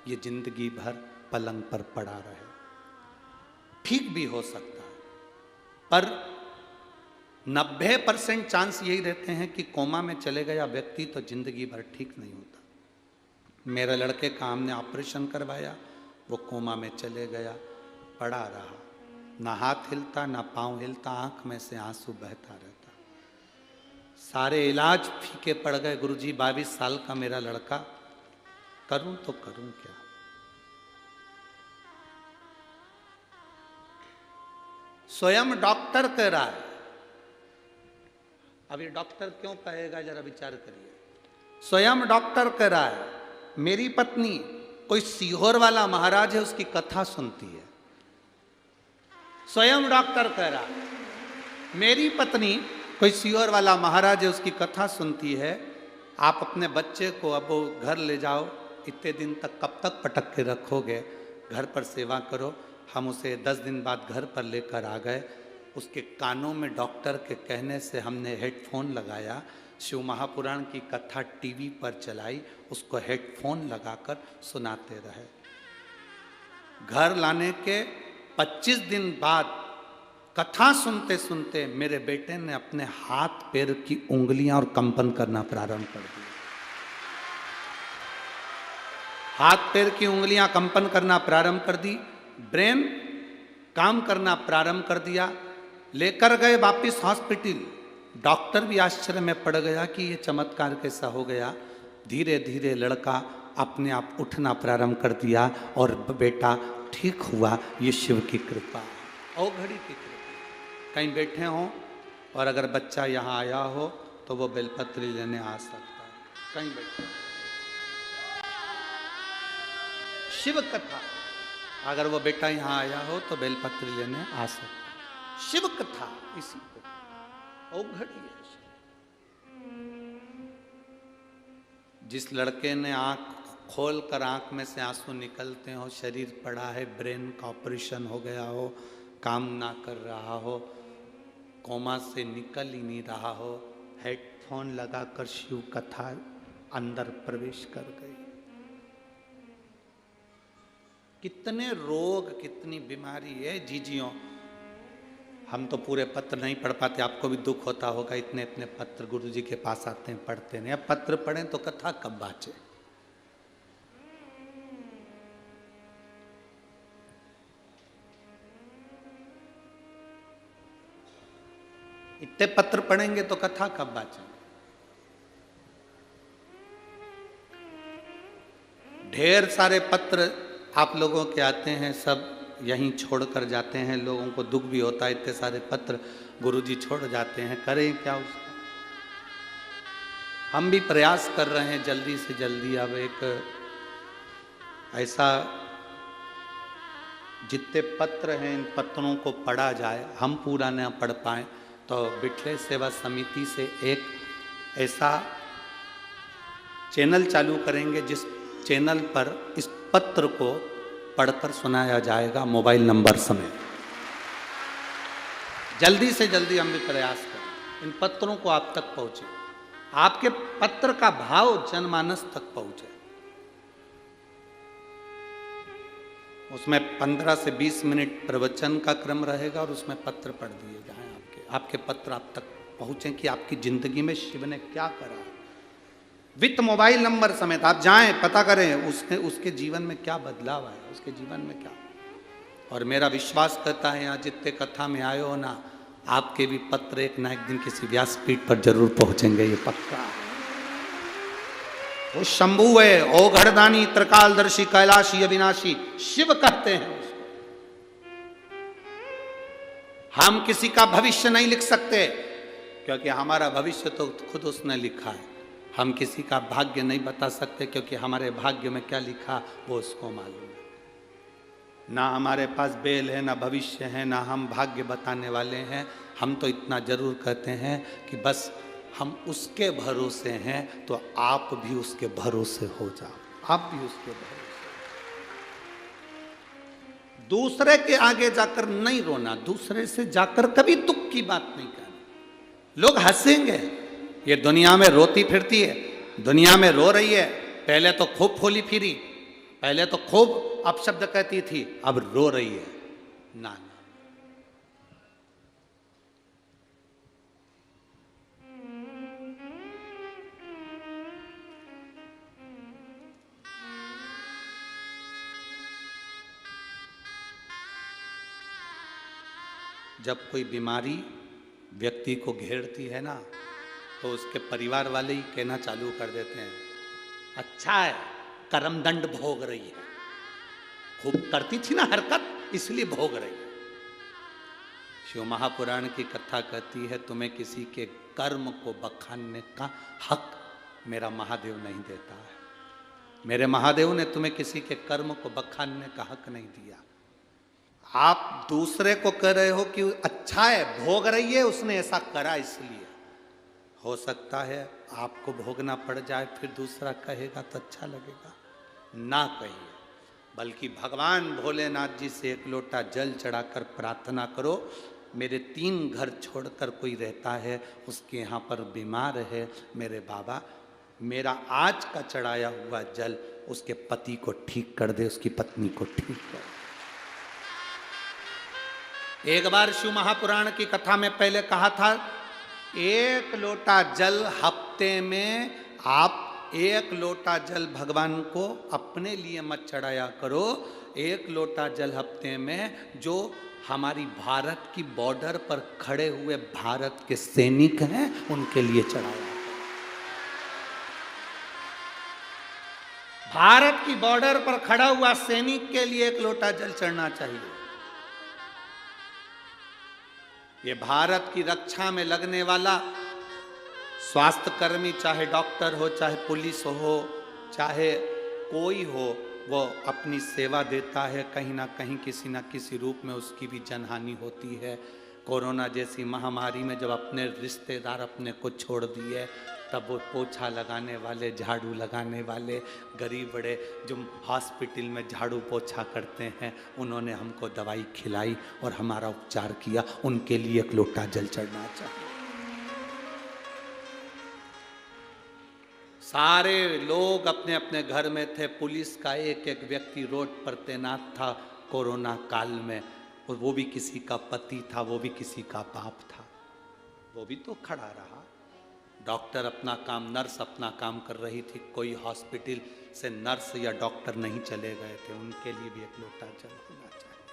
ये जिंदगी भर पलंग पर पड़ा रहे। ठीक भी हो सकता है, पर 90% चांस यही रहते हैं कि कोमा में चले गया व्यक्ति तो जिंदगी भर ठीक नहीं होता। मेरे लड़के का हमने ऑपरेशन करवाया, वो कोमा में चले गया, पड़ा रहा, ना हाथ हिलता ना पांव हिलता, आंख में से आंसू बहता रहता। सारे इलाज फीके पड़ गए। गुरुजी 22 साल का मेरा लड़का, करूं तो करूं क्या। स्वयं डॉक्टर कह रहा है, अब ये डॉक्टर क्यों कहेगा, जरा विचार करिए। स्वयं डॉक्टर कह रहा है मेरी पत्नी कोई सीहोर वाला महाराज है, उसकी कथा सुनती है। स्वयं डॉक्टर कह रहा है मेरी पत्नी कोई सीहोर वाला महाराज है, उसकी कथा सुनती है। आप अपने बच्चे को अब वो घर ले जाओ, इतने दिन तक कब तक पटक के रखोगे, घर पर सेवा करो। हम उसे 10 दिन बाद घर पर लेकर आ गए। उसके कानों में डॉक्टर के कहने से हमने हेडफोन लगाया, शिव महापुराण की कथा टीवी पर चलाई, उसको हेडफोन लगाकर सुनाते रहे। घर लाने के 25 दिन बाद कथा सुनते सुनते मेरे बेटे ने अपने हाथ पैर की उंगलियां और कंपन करना प्रारंभ कर दिया। हाथ पैर की उंगलियां कंपन करना प्रारंभ कर दी, ब्रेन काम करना प्रारंभ कर दिया। लेकर गए वापिस हॉस्पिटल, डॉक्टर भी आश्चर्य में पड़ गया कि ये चमत्कार कैसा हो गया। धीरे धीरे लड़का अपने आप उठना प्रारंभ कर दिया और बेटा ठीक हुआ। ये शिव की कृपा और घड़ी की कृपा। कहीं बैठे हो और अगर बच्चा यहाँ आया हो तो वो बेलपत्री लेने आ सकता है। कहीं बैठे हो, शिव कथा, अगर वो बेटा यहाँ आया हो तो बेलपत्री लेने आ सकता है। शिव कथा इसी को और घड़ी है। जिस लड़के ने आंख खोल कर आंख में से आंसू निकलते हो, शरीर पड़ा है, ब्रेन का ऑपरेशन हो गया हो, काम ना कर रहा हो, कोमा से निकल ही नहीं रहा हो, हेडफोन लगाकर शिव कथा अंदर प्रवेश कर गई। कितने रोग, कितनी बीमारी है जीजियों। हम तो पूरे पत्र नहीं पढ़ पाते, आपको भी दुख होता होगा, इतने इतने पत्र गुरु जी के पास आते हैं, पढ़ते नहीं। अब पत्र पढ़ें तो कथा कब बाचे। इतने पत्र पढ़ेंगे तो कथा कब बाचेंगे? ढेर सारे पत्र आप लोगों के आते हैं, सब यहीं छोड़ कर जाते हैं। लोगों को दुख भी होता है, इतने सारे पत्र गुरुजी छोड़ जाते हैं, करें क्या उसका? हम भी प्रयास कर रहे हैं जल्दी से जल्दी। अब एक ऐसा जितने पत्र हैं इन पत्रों को पढ़ा जाए, हम पूरा न पढ़ पाए तो बिठले सेवा समिति से एक ऐसा चैनल चालू करेंगे जिस चैनल पर इस पत्र को पढ़कर सुनाया जाएगा मोबाइल नंबर समेत। जल्दी से जल्दी हम भी प्रयास करें इन पत्रों को आप तक पहुंचे, आपके पत्र का भाव जनमानस तक पहुंचे। उसमें 15 से 20 मिनट प्रवचन का क्रम रहेगा और उसमें पत्र पढ़ दिए जाएं। आपके पत्र आप तक पहुंचे कि आपकी जिंदगी में शिव ने क्या करा, विथ मोबाइल नंबर समेत। आप जाएं, पता करें उसके जीवन में क्या बदलाव आया, उसके जीवन में क्या। और मेरा विश्वास करता है यहाँ जितने कथा में आए हो ना, आपके भी पत्र एक ना एक दिन किसी व्यासपीठ पर जरूर पहुंचेंगे, ये पक्का। वो शंभु है, ओ घड़दानी, त्रिकालदर्शी, कैलाशी, अविनाशी, शिव कहते हैं उसको। हम किसी का भविष्य नहीं लिख सकते क्योंकि हमारा भविष्य तो खुद उसने लिखा है। हम किसी का भाग्य नहीं बता सकते क्योंकि हमारे भाग्य में क्या लिखा वो उसको मालूम है। ना हमारे पास बेल है, ना भविष्य है, ना हम भाग्य बताने वाले हैं। हम तो इतना जरूर कहते हैं कि बस हम उसके भरोसे हैं, तो आप भी उसके भरोसे हो जाओ, आप भी उसके भरोसे। दूसरे के आगे जाकर नहीं रोना, दूसरे से जाकर कभी दुख की बात नहीं करना। लोग हंसेंगे, ये दुनिया में रोती फिरती है, दुनिया में रो रही है। पहले तो खूब फूली फिरी, पहले तो खूब अपशब्द कहती थी, अब रो रही है। ना, जब कोई बीमारी व्यक्ति को घेरती है ना, तो उसके परिवार वाले ही कहना चालू कर देते हैं, अच्छा है कर्मदंड भोग रही है, खूब करती थी ना हरकत इसलिए भोग रही है। शिव महापुराण की कथा कहती है, तुम्हें किसी के कर्म को बखानने का हक मेरा महादेव नहीं देता है। मेरे महादेव ने तुम्हें किसी के कर्म को बखानने का हक नहीं दिया। आप दूसरे को कह रहे हो कि अच्छा है भोग रही है, उसने ऐसा करा इसलिए। हो सकता है आपको भोगना पड़ जाए, फिर दूसरा कहेगा तो अच्छा लगेगा। ना कहिए, बल्कि भगवान भोलेनाथ जी से एक लोटा जल चढ़ाकर प्रार्थना करो, मेरे 3 घर छोड़कर कोई रहता है, उसके यहाँ पर बीमार है, मेरे बाबा मेरा आज का चढ़ाया हुआ जल उसके पति को ठीक कर दे, उसकी पत्नी को ठीक कर दे। एक बार शिव महापुराण की कथा में पहले कहा था, 1 लोटा जल हफ्ते में आप 1 लोटा जल भगवान को अपने लिए मत चढ़ाया करो। 1 लोटा जल हफ्ते में जो हमारी भारत की बॉर्डर पर खड़े हुए भारत के सैनिक हैं उनके लिए चढ़ाया। भारत की बॉर्डर पर खड़ा हुआ सैनिक के लिए 1 लोटा जल चढ़ना चाहिए। ये भारत की रक्षा में लगने वाला स्वास्थ्य कर्मी, चाहे डॉक्टर हो, चाहे पुलिस हो, चाहे कोई हो, वो अपनी सेवा देता है। कहीं ना कहीं किसी ना किसी रूप में उसकी भी जनहानि होती है। कोरोना जैसी महामारी में जब अपने रिश्तेदार अपने को छोड़ दिए, तब वो पोछा लगाने वाले, झाड़ू लगाने वाले, गरीब बड़े जो हॉस्पिटल में झाड़ू पोछा करते हैं, उन्होंने हमको दवाई खिलाई और हमारा उपचार किया, उनके लिए 1 लोटा जल चढ़ना चाहिए। सारे लोग अपने अपने घर में थे, पुलिस का एक व्यक्ति रोड पर तैनात था कोरोना काल में, और वो भी किसी का पति था, वो भी किसी का बाप था, वो भी तो खड़ा रहा। डॉक्टर अपना काम, नर्स अपना काम कर रही थी, कोई हॉस्पिटल से नर्स या डॉक्टर नहीं चले गए थे, उनके लिए भी 1 लोटा जल होना चाहिए।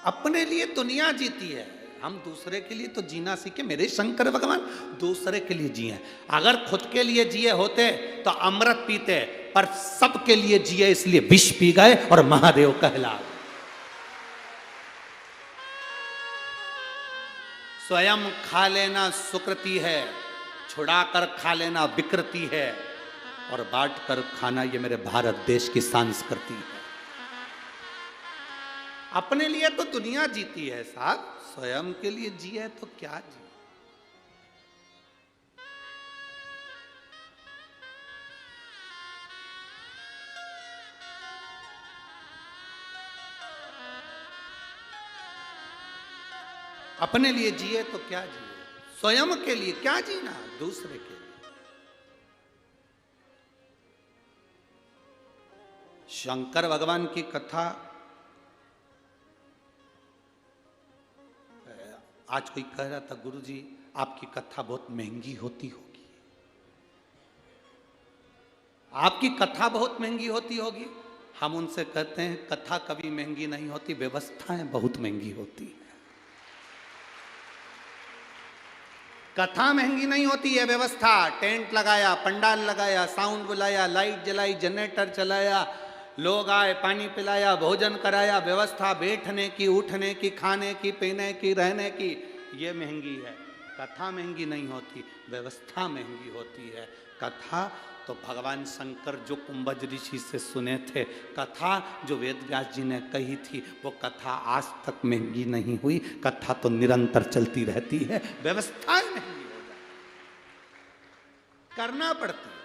अपने लिए दुनिया जीती है, हम दूसरे के लिए तो जीना सीखे। मेरे शंकर भगवान दूसरे के लिए जिए। अगर खुद के लिए जिए होते तो अमृत पीते, पर सबके लिए जिए इसलिए विष पी गए और महादेव कहला गए। स्वयं खा लेना सुकृति है, छुड़ाकर खा लेना विकृति है, और बांट कर खाना ये मेरे भारत देश की संस्कृति है। अपने लिए तो दुनिया जीती है साहब, स्वयं के लिए जिए तो क्या जी। अपने लिए जिए तो क्या जिए, स्वयं के लिए क्या जीना, दूसरे के लिए। शंकर भगवान की कथा आज कोई कह रहा था, गुरुजी आपकी कथा बहुत महंगी होती होगी, आपकी कथा बहुत महंगी होती होगी। हम उनसे कहते हैं कथा कभी महंगी नहीं होती, व्यवस्थाएं बहुत महंगी होती है। कथा महंगी नहीं होती है, व्यवस्था, टेंट लगाया, पंडाल लगाया, साउंड बुलाया, लाइट जलाई, जनरेटर चलाया, लोग आए, पानी पिलाया, भोजन कराया, व्यवस्था बैठने की, उठने की, खाने की, पीने की, रहने की, ये महंगी है। कथा महंगी नहीं होती, व्यवस्था महंगी होती है। कथा तो भगवान शंकर जो कुंभज ऋषि से सुने थे, कथा जो वेद व्यास जी ने कही थी, वो कथा आज तक महंगी नहीं हुई। कथा तो निरंतर चलती रहती है, व्यवस्थाएं महंगी हो जाती, करना पड़ती है।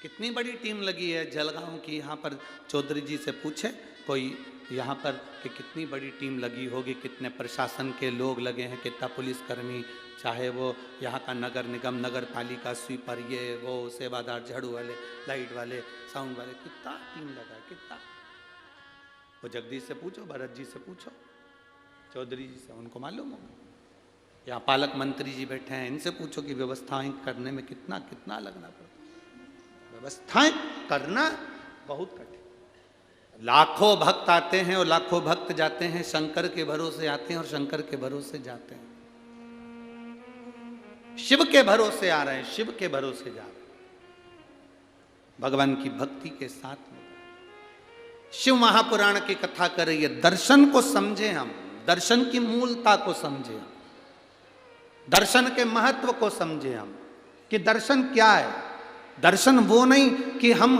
कितनी बड़ी टीम लगी है जलगांव की, यहाँ पर चौधरी जी से पूछे कोई यहाँ पर कि कितनी बड़ी टीम लगी होगी, कितने प्रशासन के लोग लगे हैं, कितना पुलिसकर्मी, चाहे वो यहाँ का नगर निगम, नगर पालिका, स्वीपर, ये वो, सेवादार, झाड़ू वाले, लाइट वाले, साउंड वाले, कितना टीम लगा है, कितना। वो जगदीश से पूछो, भरत जी से पूछो, चौधरी जी से, उनको मालूम होगा। यहाँ पालक मंत्री जी बैठे हैं, इनसे पूछो कि व्यवस्थाएं करने में कितना कितना लगना पड़ता। व्यवस्थाएं करना बहुत कठिन। लाखों भक्त आते हैं और लाखों भक्त जाते हैं, शंकर के भरोसे आते हैं और शंकर के भरोसे जाते हैं। शिव के भरोसे आ रहे हैं, शिव के भरोसे जा रहे हैं, भगवान की भक्ति के साथ में। शिव महापुराण की कथा कर रही है। दर्शन को समझे हम, दर्शन की मूलता को समझे हम, दर्शन के महत्व को समझे हम कि दर्शन क्या है। दर्शन वो नहीं कि हम,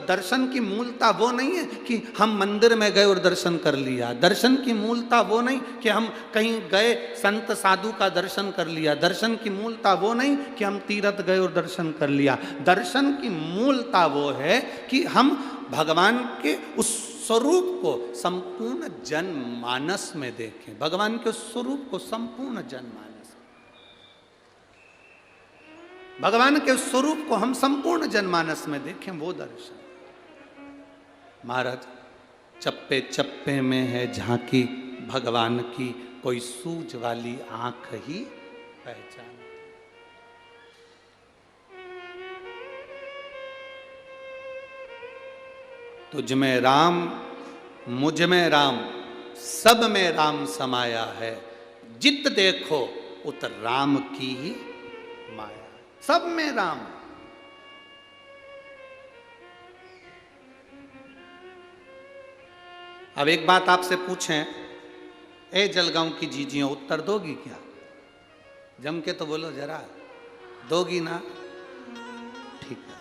दर्शन की मूलता वो नहीं है कि हम मंदिर में गए और दर्शन कर लिया। दर्शन की मूलता वो नहीं कि हम कहीं गए संत साधु का दर्शन कर लिया। दर्शन की मूलता वो नहीं कि हम तीर्थ गए और दर्शन कर लिया। दर्शन की मूलता वो है कि हम भगवान के उस स्वरूप को संपूर्ण जनमानस में देखें, भगवान के उस स्वरूप को संपूर्ण जनमानस, भगवान के स्वरूप को हम संपूर्ण जनमानस में देखें, वो दर्शन। महाराज, चप्पे चप्पे में है झांकी भगवान की, कोई सूझ वाली आंख ही पहचान। तुझ में राम, मुझ में राम, सब में राम समाया है। जित देखो उत राम की ही माया, सब में राम। अब एक बात आपसे पूछें, ए जलगांव की जीजियों, उत्तर दोगी क्या? जम के तो बोलो जरा, दोगी ना? ठीक है।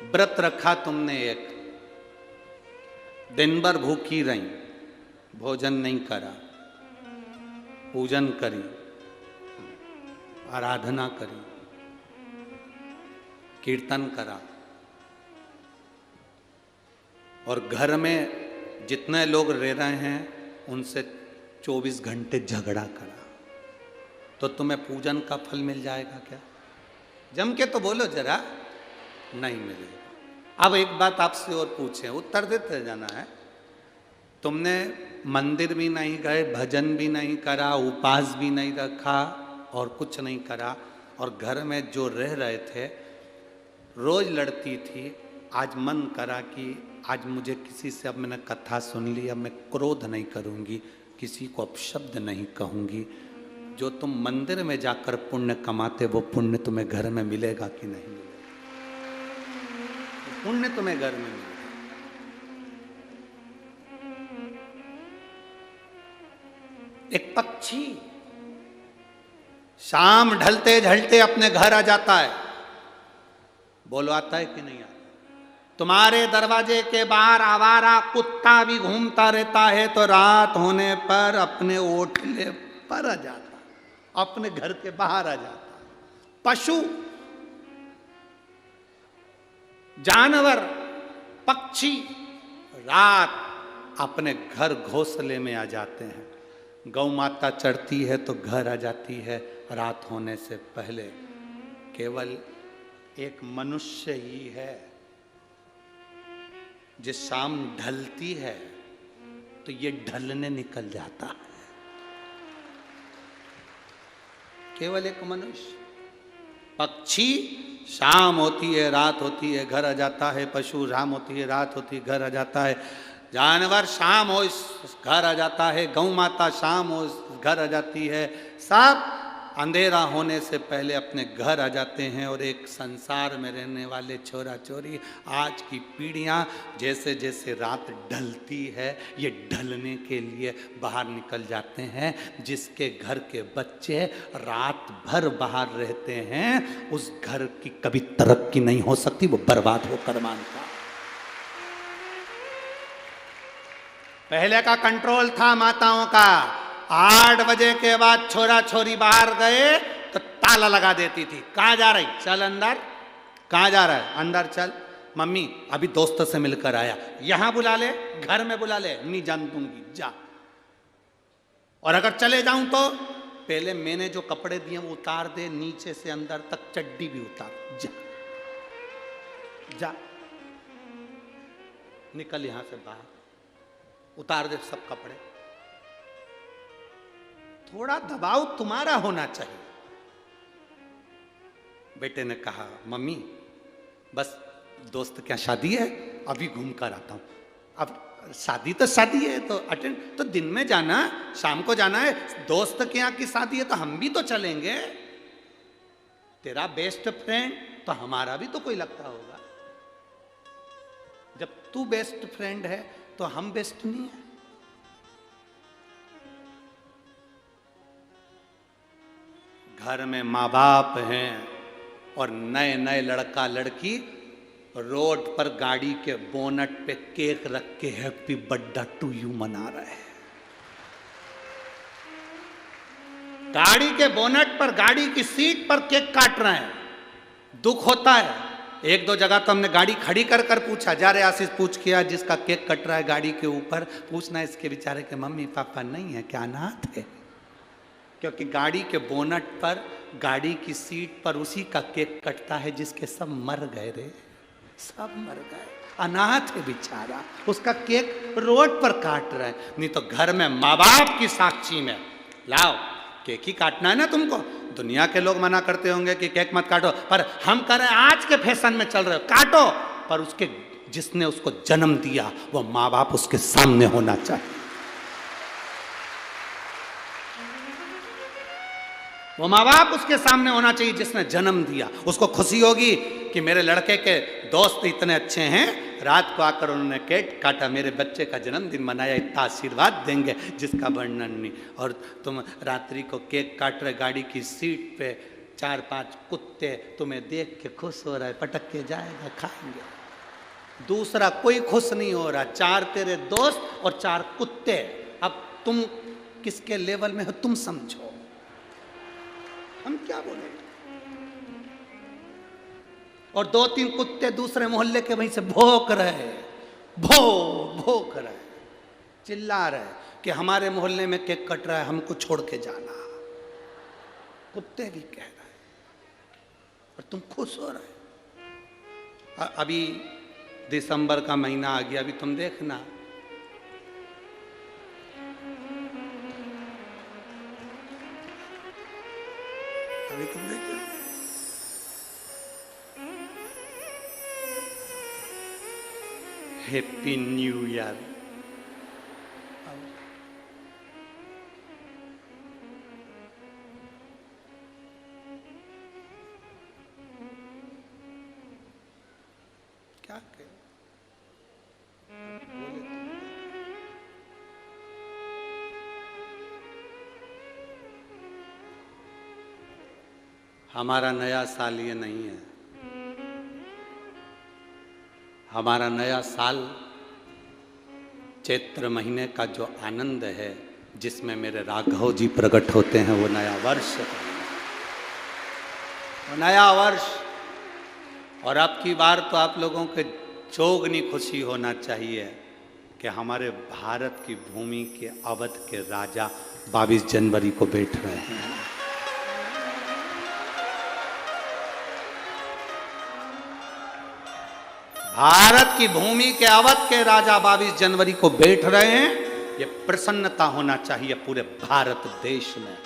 व्रत रखा तुमने, एक दिन भर भूखी रही, भोजन नहीं करा, पूजन करी, आराधना करी, कीर्तन करा, और घर में जितने लोग रह रहे हैं उनसे 24 घंटे झगड़ा करा, तो तुम्हें पूजन का फल मिल जाएगा क्या? जम के तो बोलो जरा, नहीं मिलेगा। अब एक बात आपसे और पूछें, उत्तर देते जाना है। तुमने मंदिर भी नहीं गए, भजन भी नहीं करा, उपवास भी नहीं रखा और कुछ नहीं करा, और घर में जो रह रहे थे रोज लड़ती थी। आज मन करा कि आज मुझे किसी से, अब मैंने कथा सुन ली, अब मैं क्रोध नहीं करूंगी, किसी को अपशब्द नहीं कहूंगी। जो तुम मंदिर में जाकर पुण्य कमाते वो पुण्य तुम्हें घर में मिलेगा कि नहीं मिलेगा? पुण्य तुम्हें घर में मिलेगा। एक पक्षी शाम ढलते ढलते अपने घर आ जाता है। बोलो आता है कि नहीं आता? तुम्हारे दरवाजे के बाहर आवारा कुत्ता भी घूमता रहता है तो रात होने पर अपने ओटले पर आ जाता, अपने घर के बाहर आ जाता। पशु, जानवर, पक्षी रात अपने घर घोंसले में आ जाते हैं। गौ माता चढ़ती है तो घर आ जाती है रात होने से पहले। केवल एक मनुष्य ही है जिस शाम ढलती है तो ये ढलने निकल जाता है। केवल एक मनुष्य। पक्षी शाम होती है रात होती है घर आ जाता है, पशु शाम होती है रात होती है घर आ जाता है, जानवर शाम हो इस घर आ जाता है, गौ माता शाम हो इस घर आ जाती है। सब अंधेरा होने से पहले अपने घर आ जाते हैं। और एक संसार में रहने वाले छोरा छोरी आज की पीढ़ियां जैसे जैसे रात ढलती है ये ढलने के लिए बाहर निकल जाते हैं। जिसके घर के बच्चे रात भर बाहर रहते हैं उस घर की कभी तरक्की नहीं हो सकती, वो बर्बाद होकर मानता। पहले का कंट्रोल था माताओं का, 8 बजे के बाद छोरा छोरी बाहर गए तो ताला लगा देती थी। कहाँ जा रही? चल अंदर। कहाँ जा रहा है? अंदर चल। मम्मी अभी दोस्त से मिलकर आया, यहां बुला ले, घर में बुला ले, नहीं जान दूंगी, जा। और अगर चले जाऊं तो पहले मैंने जो कपड़े दिए वो उतार दे, नीचे से अंदर तक चड्डी भी उतार, जा जा, निकल यहां से बाहर, उतार दे सब कपड़े। थोड़ा दबाव तुम्हारा होना चाहिए। बेटे ने कहा मम्मी बस दोस्त क्या शादी है, अभी घूम कर आता हूं। अब शादी तो शादी है तो अटेंड तो दिन में जाना, शाम को जाना है। दोस्त के यहाँ की शादी है तो हम भी तो चलेंगे। तेरा बेस्ट फ्रेंड तो हमारा भी तो कोई लगता होगा। जब तू बेस्ट फ्रेंड है तो हम बेस्ट नहीं है। घर में माँ बाप हैं और नए नए लड़का लड़की रोड पर गाड़ी के बोनट पे केक रख के हैप्पी बर्थडे टू यू मना रहे हैं। गाड़ी के बोनट पर, गाड़ी की सीट पर केक काट रहे हैं। दुख होता है। एक दो जगह तो हमने गाड़ी खड़ी कर कर पूछा, जा रे आशीष पूछ किया, जिसका केक कट रहा है गाड़ी के ऊपर, पूछना इसके बेचारे के मम्मी पापा नहीं है क्या, अनाथ है? क्योंकि गाड़ी के बोनट पर, गाड़ी की सीट पर उसी का केक कटता है जिसके सब मर गए रे, सब मर गए, अनाथ है बेचारा, उसका केक रोड पर काट रहा है। नहीं तो घर में माँ बाप की साक्षी में लाओ, केक ही काटना है ना तुमको। दुनिया के लोग मना करते होंगे कि केक मत काटो, पर हम कह रहे हैं आज के फैशन में चल रहे हो, काटो, पर उसके जिसने उसको जन्म दिया वो माँ बाप उसके सामने होना चाहिए। वो माँ बाप उसके सामने होना चाहिए जिसने जन्म दिया। उसको खुशी होगी कि मेरे लड़के के दोस्त इतने अच्छे हैं, रात को आकर उन्होंने केक काटा, मेरे बच्चे का जन्मदिन मनाया, इतना आशीर्वाद देंगे जिसका वर्णन नहीं। और तुम रात्रि को केक काट रहे, गाड़ी की सीट पे 4-5 कुत्ते तुम्हें देख के खुश हो रहा है, पटक के जाएगा, खाएंगे। दूसरा कोई खुश नहीं हो रहा, 4 तेरे दोस्त और 4 कुत्ते। अब तुम किसके लेवल में हो तुम समझो, हम क्या बोले। और 2-3 कुत्ते दूसरे मोहल्ले के वहीं से भौंक रहे, भौंक रहे, चिल्ला रहे कि हमारे मोहल्ले में केक कट रहा है, हमको छोड़ के जाना। कुत्ते भी कह रहे और तुम खुश हो रहे। अभी दिसंबर का महीना आ गया, अभी तुम देखना अभी तुम देखो हैप्पी न्यू ईयर। क्या कहे बोले तो। हमारा नया साल ये नहीं है। हमारा नया साल चैत्र महीने का जो आनंद है, जिसमें मेरे राघव जी प्रकट होते हैं, वो नया वर्ष है, वो नया वर्ष। और अब की बार तो आप लोगों के चौगनी खुशी होना चाहिए कि हमारे भारत की भूमि के अवध के राजा 22 जनवरी को बैठ रहे हैं। भारत की भूमि के अवध के राजा 22 जनवरी को बैठ रहे हैं। ये प्रसन्नता होना चाहिए पूरे भारत देश में।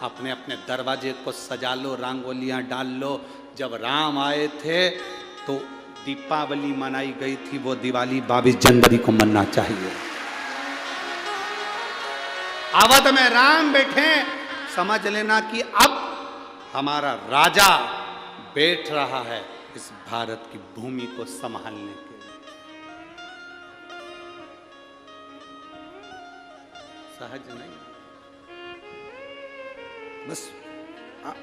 अपने अपने दरवाजे को सजा लो, रंगोलियां डाल लो। जब राम आए थे तो दीपावली मनाई गई थी, वो दिवाली 22 जनवरी को मनना चाहिए। अवध में राम बैठे, समझ लेना कि अब हमारा राजा बैठ रहा है इस भारत की भूमि को संभालने के लिए। सहज नहीं, बस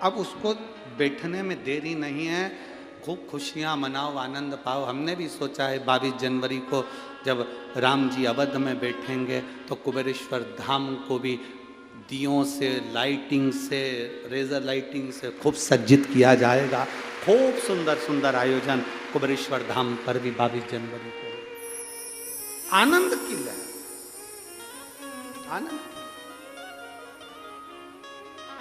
अब उसको बैठने में देरी नहीं है। खूब खुशियां मनाओ, आनंद पाओ। हमने भी सोचा है 22 जनवरी को जब राम जी अवध में बैठेंगे तो कुबेरेश्वर धाम को भी दियों से, लाइटिंग से, रेजर लाइटिंग से खूब सज्जित किया जाएगा। खूब सुंदर सुंदर आयोजन कुबेरेश्वर धाम पर भी 22 जनवरी को। आनंद की लहर, आनंद।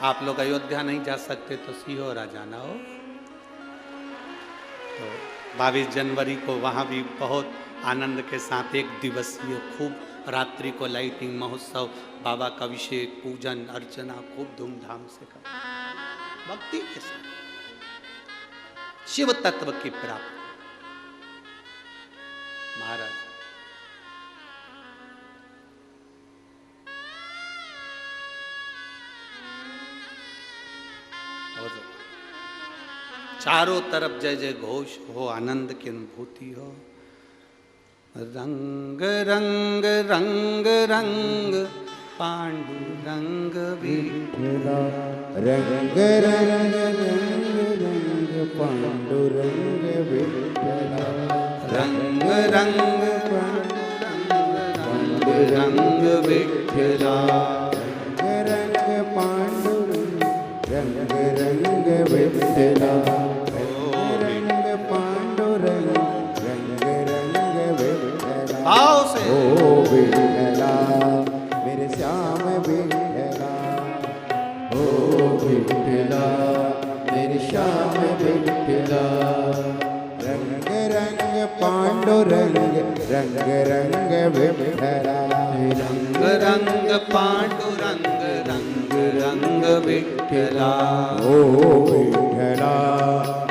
आप लोग अयोध्या नहीं जा सकते तो सीहोर आ जाना हो। तो 22 जनवरी को वहाँ भी बहुत आनंद के साथ एक दिवसीय खूब रात्रि को लाइटिंग महोत्सव, बाबा का अभिषेक, पूजन अर्चना खूब धूमधाम से कर, भक्ति के साथ शिव तत्व की प्राप्ति। महाराज और चारों तरफ जय जय घोष हो, आनंद की अनुभूति हो। रंग रंग रंग रंग पांडुरंग विठला, रंग रंग रंग रंग पांडुरंग विठला, रंग रंग पांडुरंग विठला, रंग पांडुरंग रंग रंग विठला, रंग पांडुरंग रंग रंग विठला। भाव से ओ विठला मेरे श्याम विठला, ओ विठला मेरे श्याम विठला, रंग रंग पांडुरंग रंग रंग विठला, रंग रंग पांडुरंग रंग रंग विठला। ओ विठला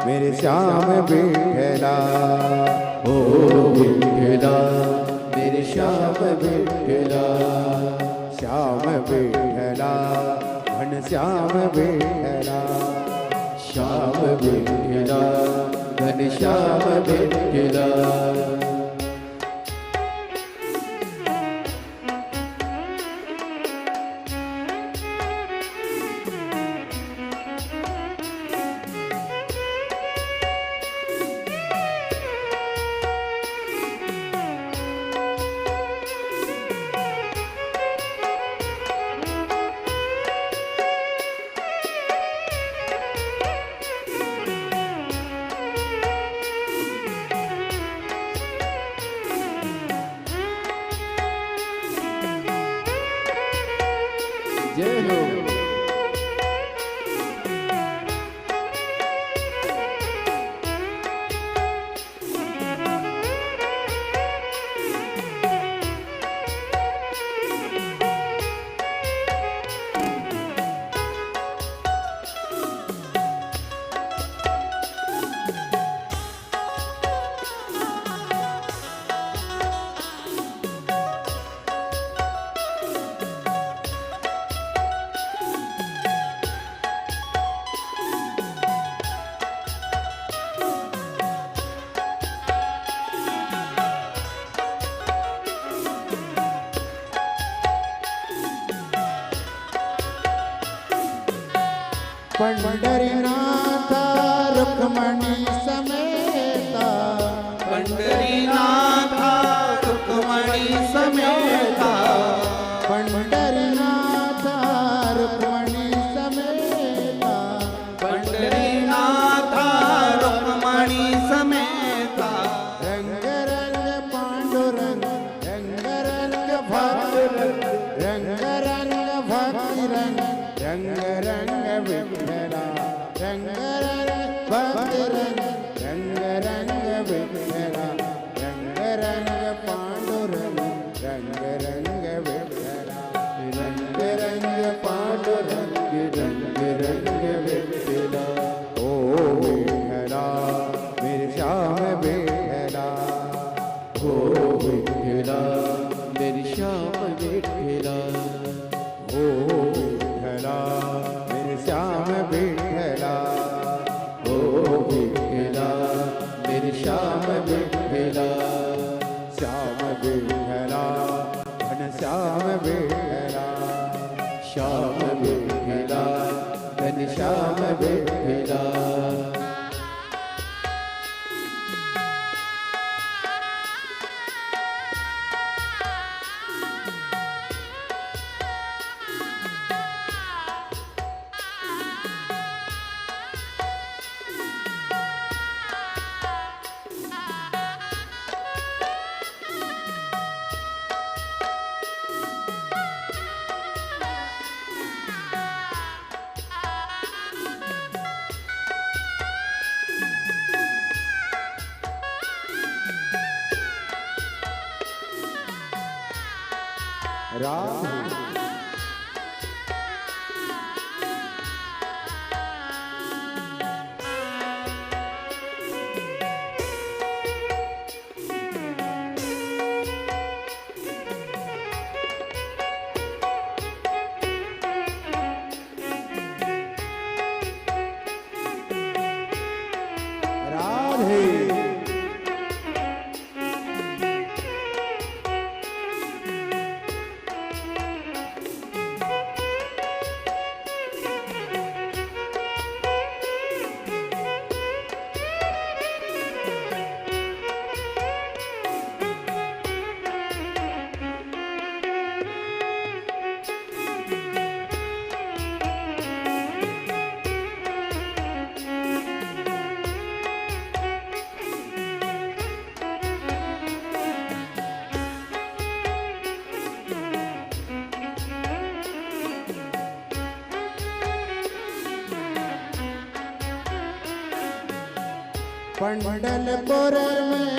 मेरे श्याम विठला, ओ विठला मेरे श्याम विठला, श्याम विठला घन श्याम विठला, श्याम विठला घन श्याम विठला। पंढरीनाथा रुक्मणी समेता, पंढरीनाथा रुक्मणी समेता, पंढरीनाथा रुक्मणी समेता, पंढरीनाथा रुक्मणी समेता, रंग रंग पांडुरंग, रंग रंग भक्तिरंग, रंग रंग भक्तिरंग, रंग रंग विठ्ठला, रंग रंग भक्तिरंग, रंग रंग विठ्ठला, रंग रंग पांडुरंग, रंग रंग विठ्ठला, रंग रंग पांडुरंग, रंग रंग विठ्ठला। ओ विठ्ठला मेरे श्याम विठ्ठला, ओ विठ्ठला मेरी श्याम विठ्ठला, ओ विठ्ठला मेरे श्याम विठ्ठला, ओ विठ्ठला मेरे श्याम विठ्ठला, श्याम विठ्ठला घन श्याम विठ्ठला, श्याम विठ्ठला घन श्याम विठ्ठला। राधे राधे पंढरपुर में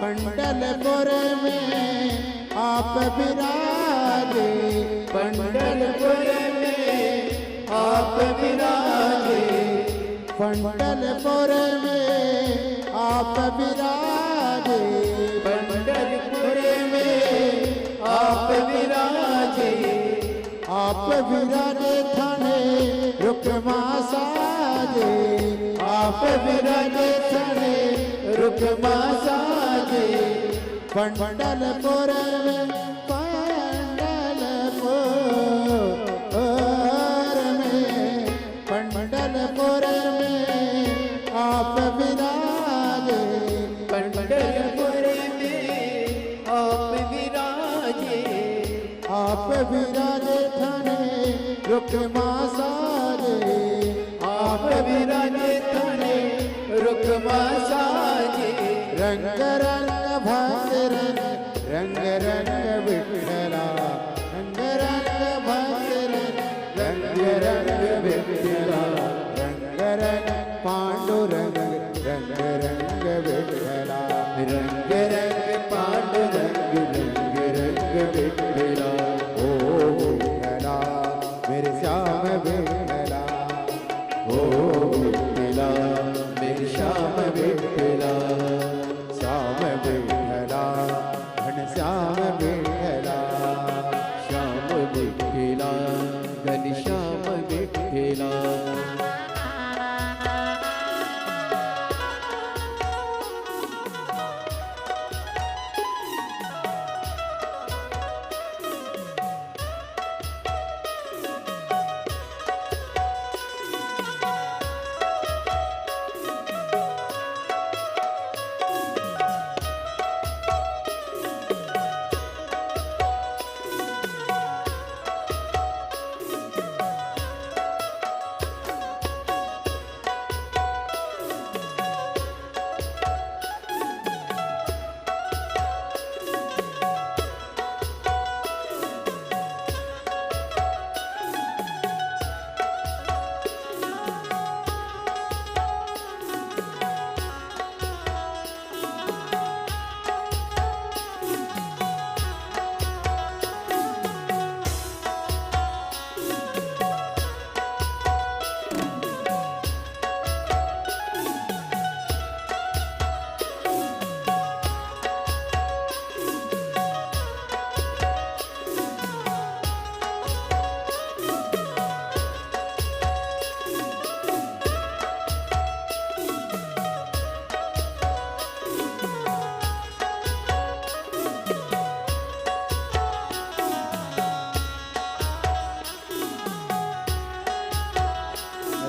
पंढरपुर में आप विराजे, पंढरपुर में आप विराजे, पंढरपुर में आप विराजे, पंढरपुर में आप विराजे, आप विराजे थाने रुक्मा साजे, आप विराजे थाने रुक्मा साजे, पंढरपुर में पंढरपुर में आप विराजे, पंढरपुर में आप विराजे, आप विराजे थाने रुक्मा साजे, आप विराजे थाने रुक्मा साजे, रंग रंग भक्त रंग, रंग रंग विठ्ठला, रंग रंग भक्त रंग, रंग रंग विठ्ठला, रंग रंग पांडुरंग, रंग रंग विठ्ठला, रंग रंग पांडुरंग, रंग रंग विठ्ठला। ओ विठ्ठला मेरे श्याम विठ्ठला, ओ विठ्ठला मेरे श्याम विठ्ठला, श्याम विठ्ठला घन श्याम विठ्ठला, श्याम विठ्ठला घन श्याम विठ्ठला।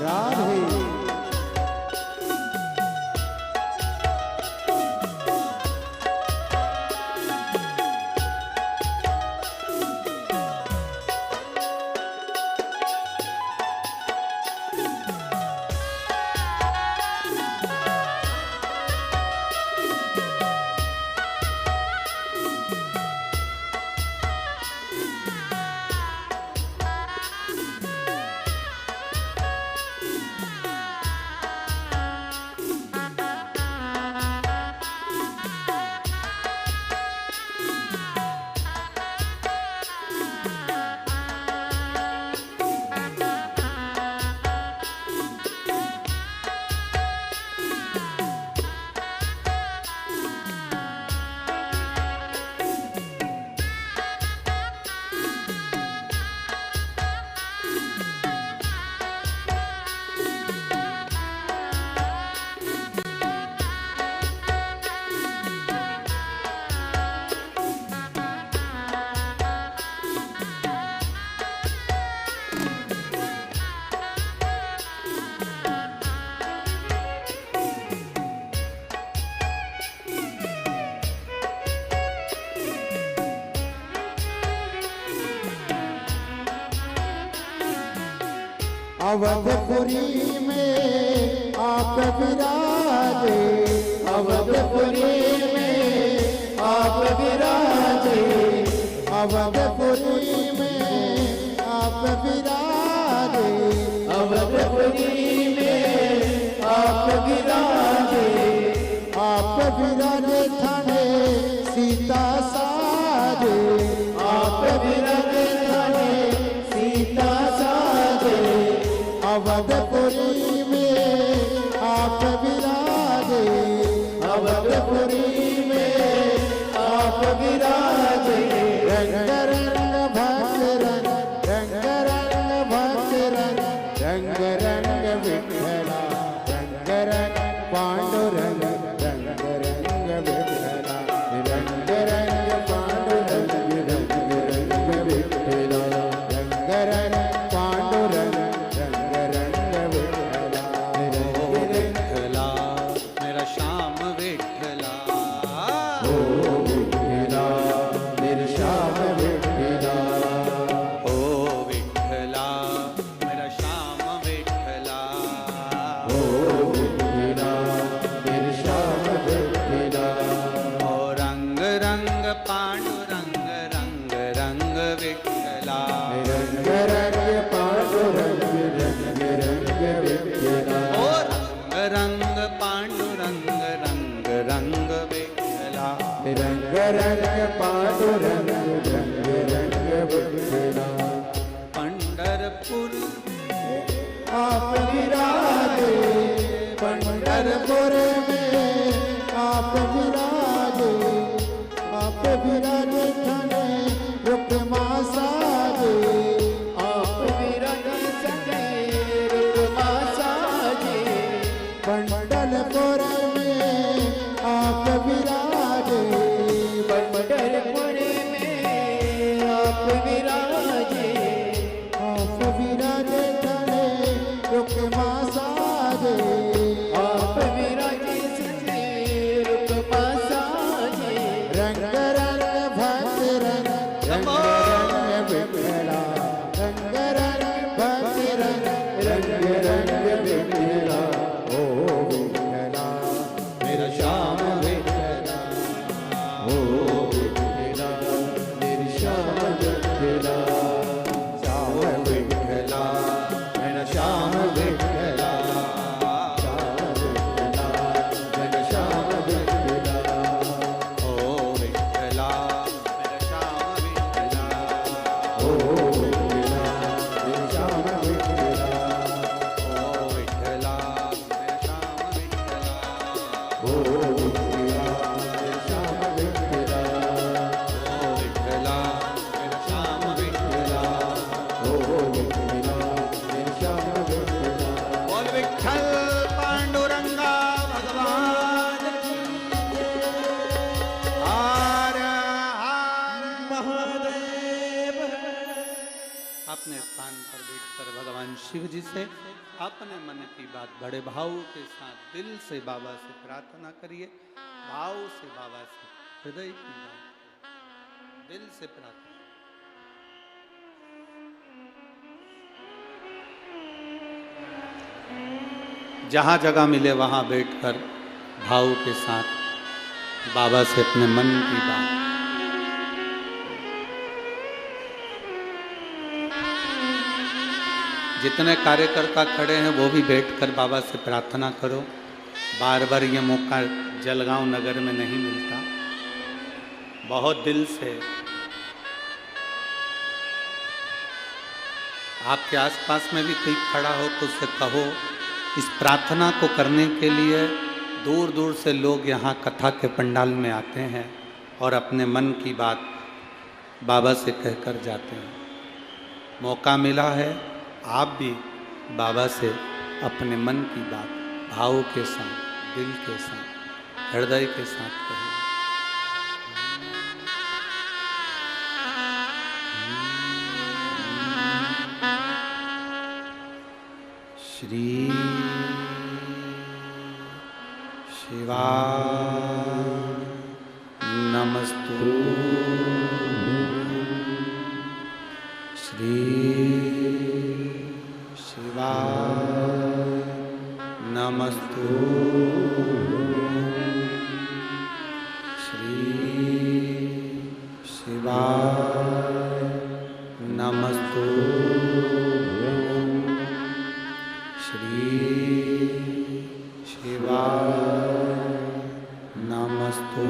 राधे। अवधपुरी में आप विराजे, अवधपुरी में आप विराजे, अवधपुरी में आप विराजे, अवधपुरी में आप विराजे, आप विराजे थाने सीता साजे, आप विराजे थाने सीता साजे, अवधपुरी में आप विराजे, अवधपुरी में आप विराजे, रंग रंग भक्त रंग, रंग रंग भक्त रंग, रंग रंग विठ्ठला, रंग रंग पांडुरंग, रंग रंग विठ्ठला, रंग रंग पांडुरंग, रंग रंग विठ्ठला, रंग रंग पांडुरंग, मेरा श्याम विठ्ठला, ओ विठ्ठला मेरे श्याम विठ्ठला, ओ विठ्ठला मेरा श्याम विठ्ठला, ओ विठ्ठला मेरे श्याम विठ्ठला, ओ रंग रंग पांडुरंग, रंग रंग विठ्ठला, रंग रंग पांडुरंग, रंग रंग विठ्ठला, ओ रंग रंग पांडुरंग, रंग रंग विठ्ठला, रंग रंग पांडुरंग, रंग रंग विठ्ठला, पंढरपुर आप विराजे, पंढरपुर में आप विराजे, आप विराजे थाने रुक्मा साजे, आप विराजे थाने रुक्मा साजे, पंढरपुर में आप विराजे, पंढरपुर में आप विराजे, आप विराजे थाने रुक्मा साजे, आप विराजे थाने रुक्मा साजे, रंग रंग भक्त रंग, रंग रंग विठ्ठला, रंग रंग भक्त रंग, रंग रंग विठ्ठला, ओ विठ्ठला मेरा श्याम विठ्ठला, ओ विठ्ठला मेरी श्याम विठ्ठला, श्याम विठ्ठला मेरा श्याम विठ्ठला, श्याम विठ्ठला मेरा श्याम विठ्ठला, ओ विठ्ठला मेरा श्याम विठ्ठला, ओ विठ्ठला मेरी श्याम विठ्ठला, ओ विठ्ठला मेरा श्याम विठ्ठला, ओ विठ्ठला मेरी श्याम विठ्ठला, ओ विठ्ठला मेरा श्याम विठ्ठला, ओ विठ्ठला मेरी श्याम विठ्ठला, बोल विठ्ठल पांडुरंगा भगवान की हर हर महादेव। अपने स्थान पर बैठकर भगवान शिव जी से अपने मन की बात बड़े भाव के साथ दिल से बाबा से प्रार्थना करिए। भाव से बाबा से हृदय की बात, दिल से प्रार्थना। जहां जगह मिले वहां बैठकर भाव के साथ बाबा से अपने मन की बात। जितने कार्यकर्ता खड़े हैं वो भी बैठकर बाबा से प्रार्थना करो। बार बार ये मौका जलगांव नगर में नहीं मिलता। बहुत दिल से आपके आसपास में भी कोई खड़ा हो तो उससे कहो। इस प्रार्थना को करने के लिए दूर दूर से लोग यहाँ कथा के पंडाल में आते हैं और अपने मन की बात बाबा से कहकर जाते हैं। मौका मिला है, आप भी बाबा से अपने मन की बात भाव के साथ, दिल के साथ, हृदय के साथ कहिए। श्री शिवा नमस्तु। श्री शिवा नमस्तु। श्री शिवा नमस्तु। श्री शिवा नमस्तु।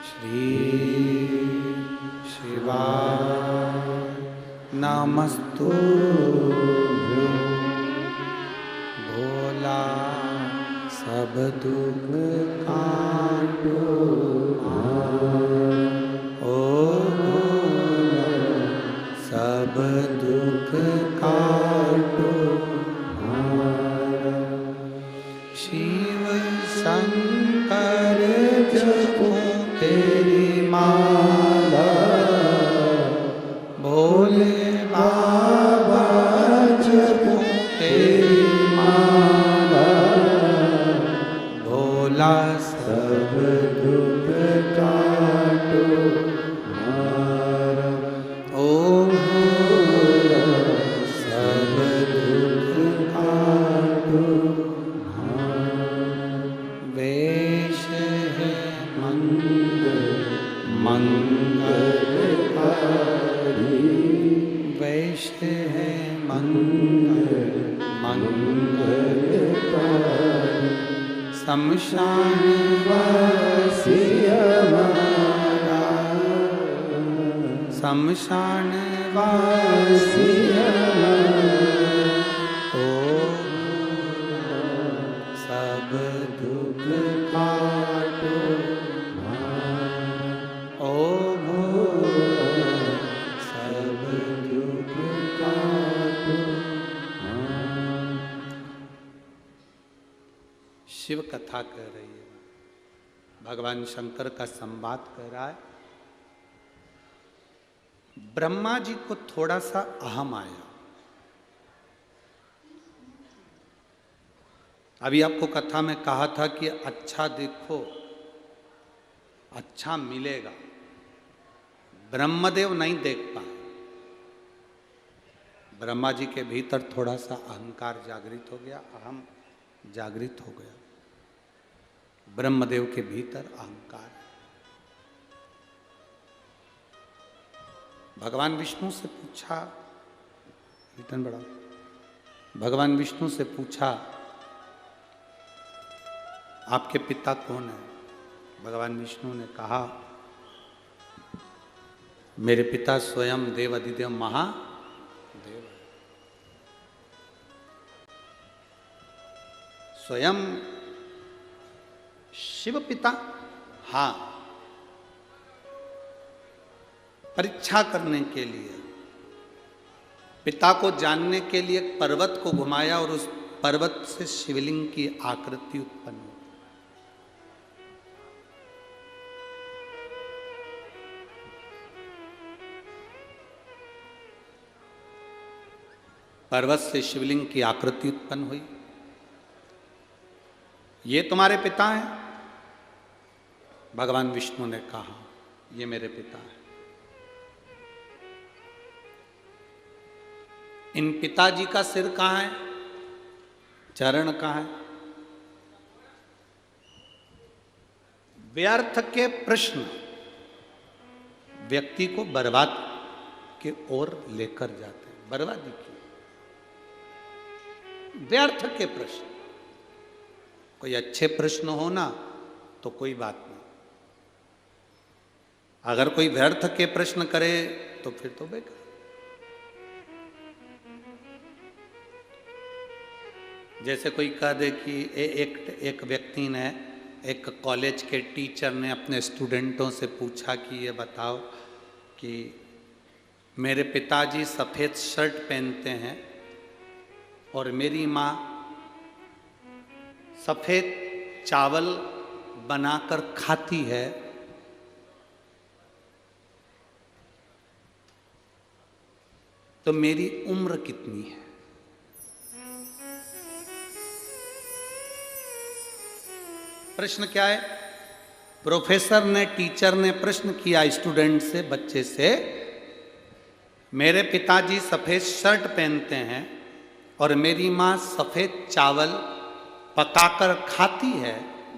श्री शिवा नमस्तु। भोला सब दुख काटो ओ भोला सब दुख काटो। शिव शंकर जपो तेरी माला। भोले बाबा जपो तेरी माला। भोला सब दुख काटो ओ भोला सब दुख काटो। वेश है मंगल वेश है मंगल शमशान वासी हमारा। शमशान वासी ओ सब दुख काटो ओ सब दुख काटो। शिव कथा कह रही है, भगवान शंकर का संवाद कह रहा है। ब्रह्मा जी को थोड़ा सा अहम आया। अभी आपको कथा में कहा था कि अच्छा देखो अच्छा मिलेगा। ब्रह्मदेव नहीं देख पाए। ब्रह्मा जी के भीतर थोड़ा सा अहंकार जागृत हो गया, अहम जागृत हो गया। ब्रह्मदेव के भीतर अहंकार। भगवान विष्णु से पूछा, रिटर्न बढ़ा। भगवान विष्णु से पूछा आपके पिता कौन है? भगवान विष्णु ने कहा मेरे पिता स्वयं देव अधिदेव महादेव है। स्वयं शिव पिता? हाँ, परीक्षा करने के लिए, पिता को जानने के लिए एक पर्वत को घुमाया और उस पर्वत से शिवलिंग की आकृति उत्पन्न हुई। पर्वत से शिवलिंग की आकृति उत्पन्न हुई। ये तुम्हारे पिता हैं? भगवान विष्णु ने कहा ये मेरे पिता हैं। इन पिताजी का सिर कहाँ है? चरण कहाँ है? व्यर्थ के प्रश्न व्यक्ति को बर्बाद की ओर लेकर जाते हैं, बर्बादी की। व्यर्थ के प्रश्न, कोई अच्छे प्रश्न हो ना तो कोई बात नहीं, अगर कोई व्यर्थ के प्रश्न करे तो फिर तो बेकार। जैसे कोई कह दे कि एक व्यक्ति ने, एक कॉलेज के टीचर ने अपने स्टूडेंटों से पूछा कि ये बताओ कि मेरे पिताजी सफ़ेद शर्ट पहनते हैं और मेरी माँ सफ़ेद चावल बनाकर खाती है, तो मेरी उम्र कितनी है? प्रश्न क्या है? प्रोफेसर ने, टीचर ने प्रश्न किया स्टूडेंट से, बच्चे से, मेरे पिताजी सफ़ेद शर्ट पहनते हैं और मेरी माँ सफ़ेद चावल पकाकर खाती है,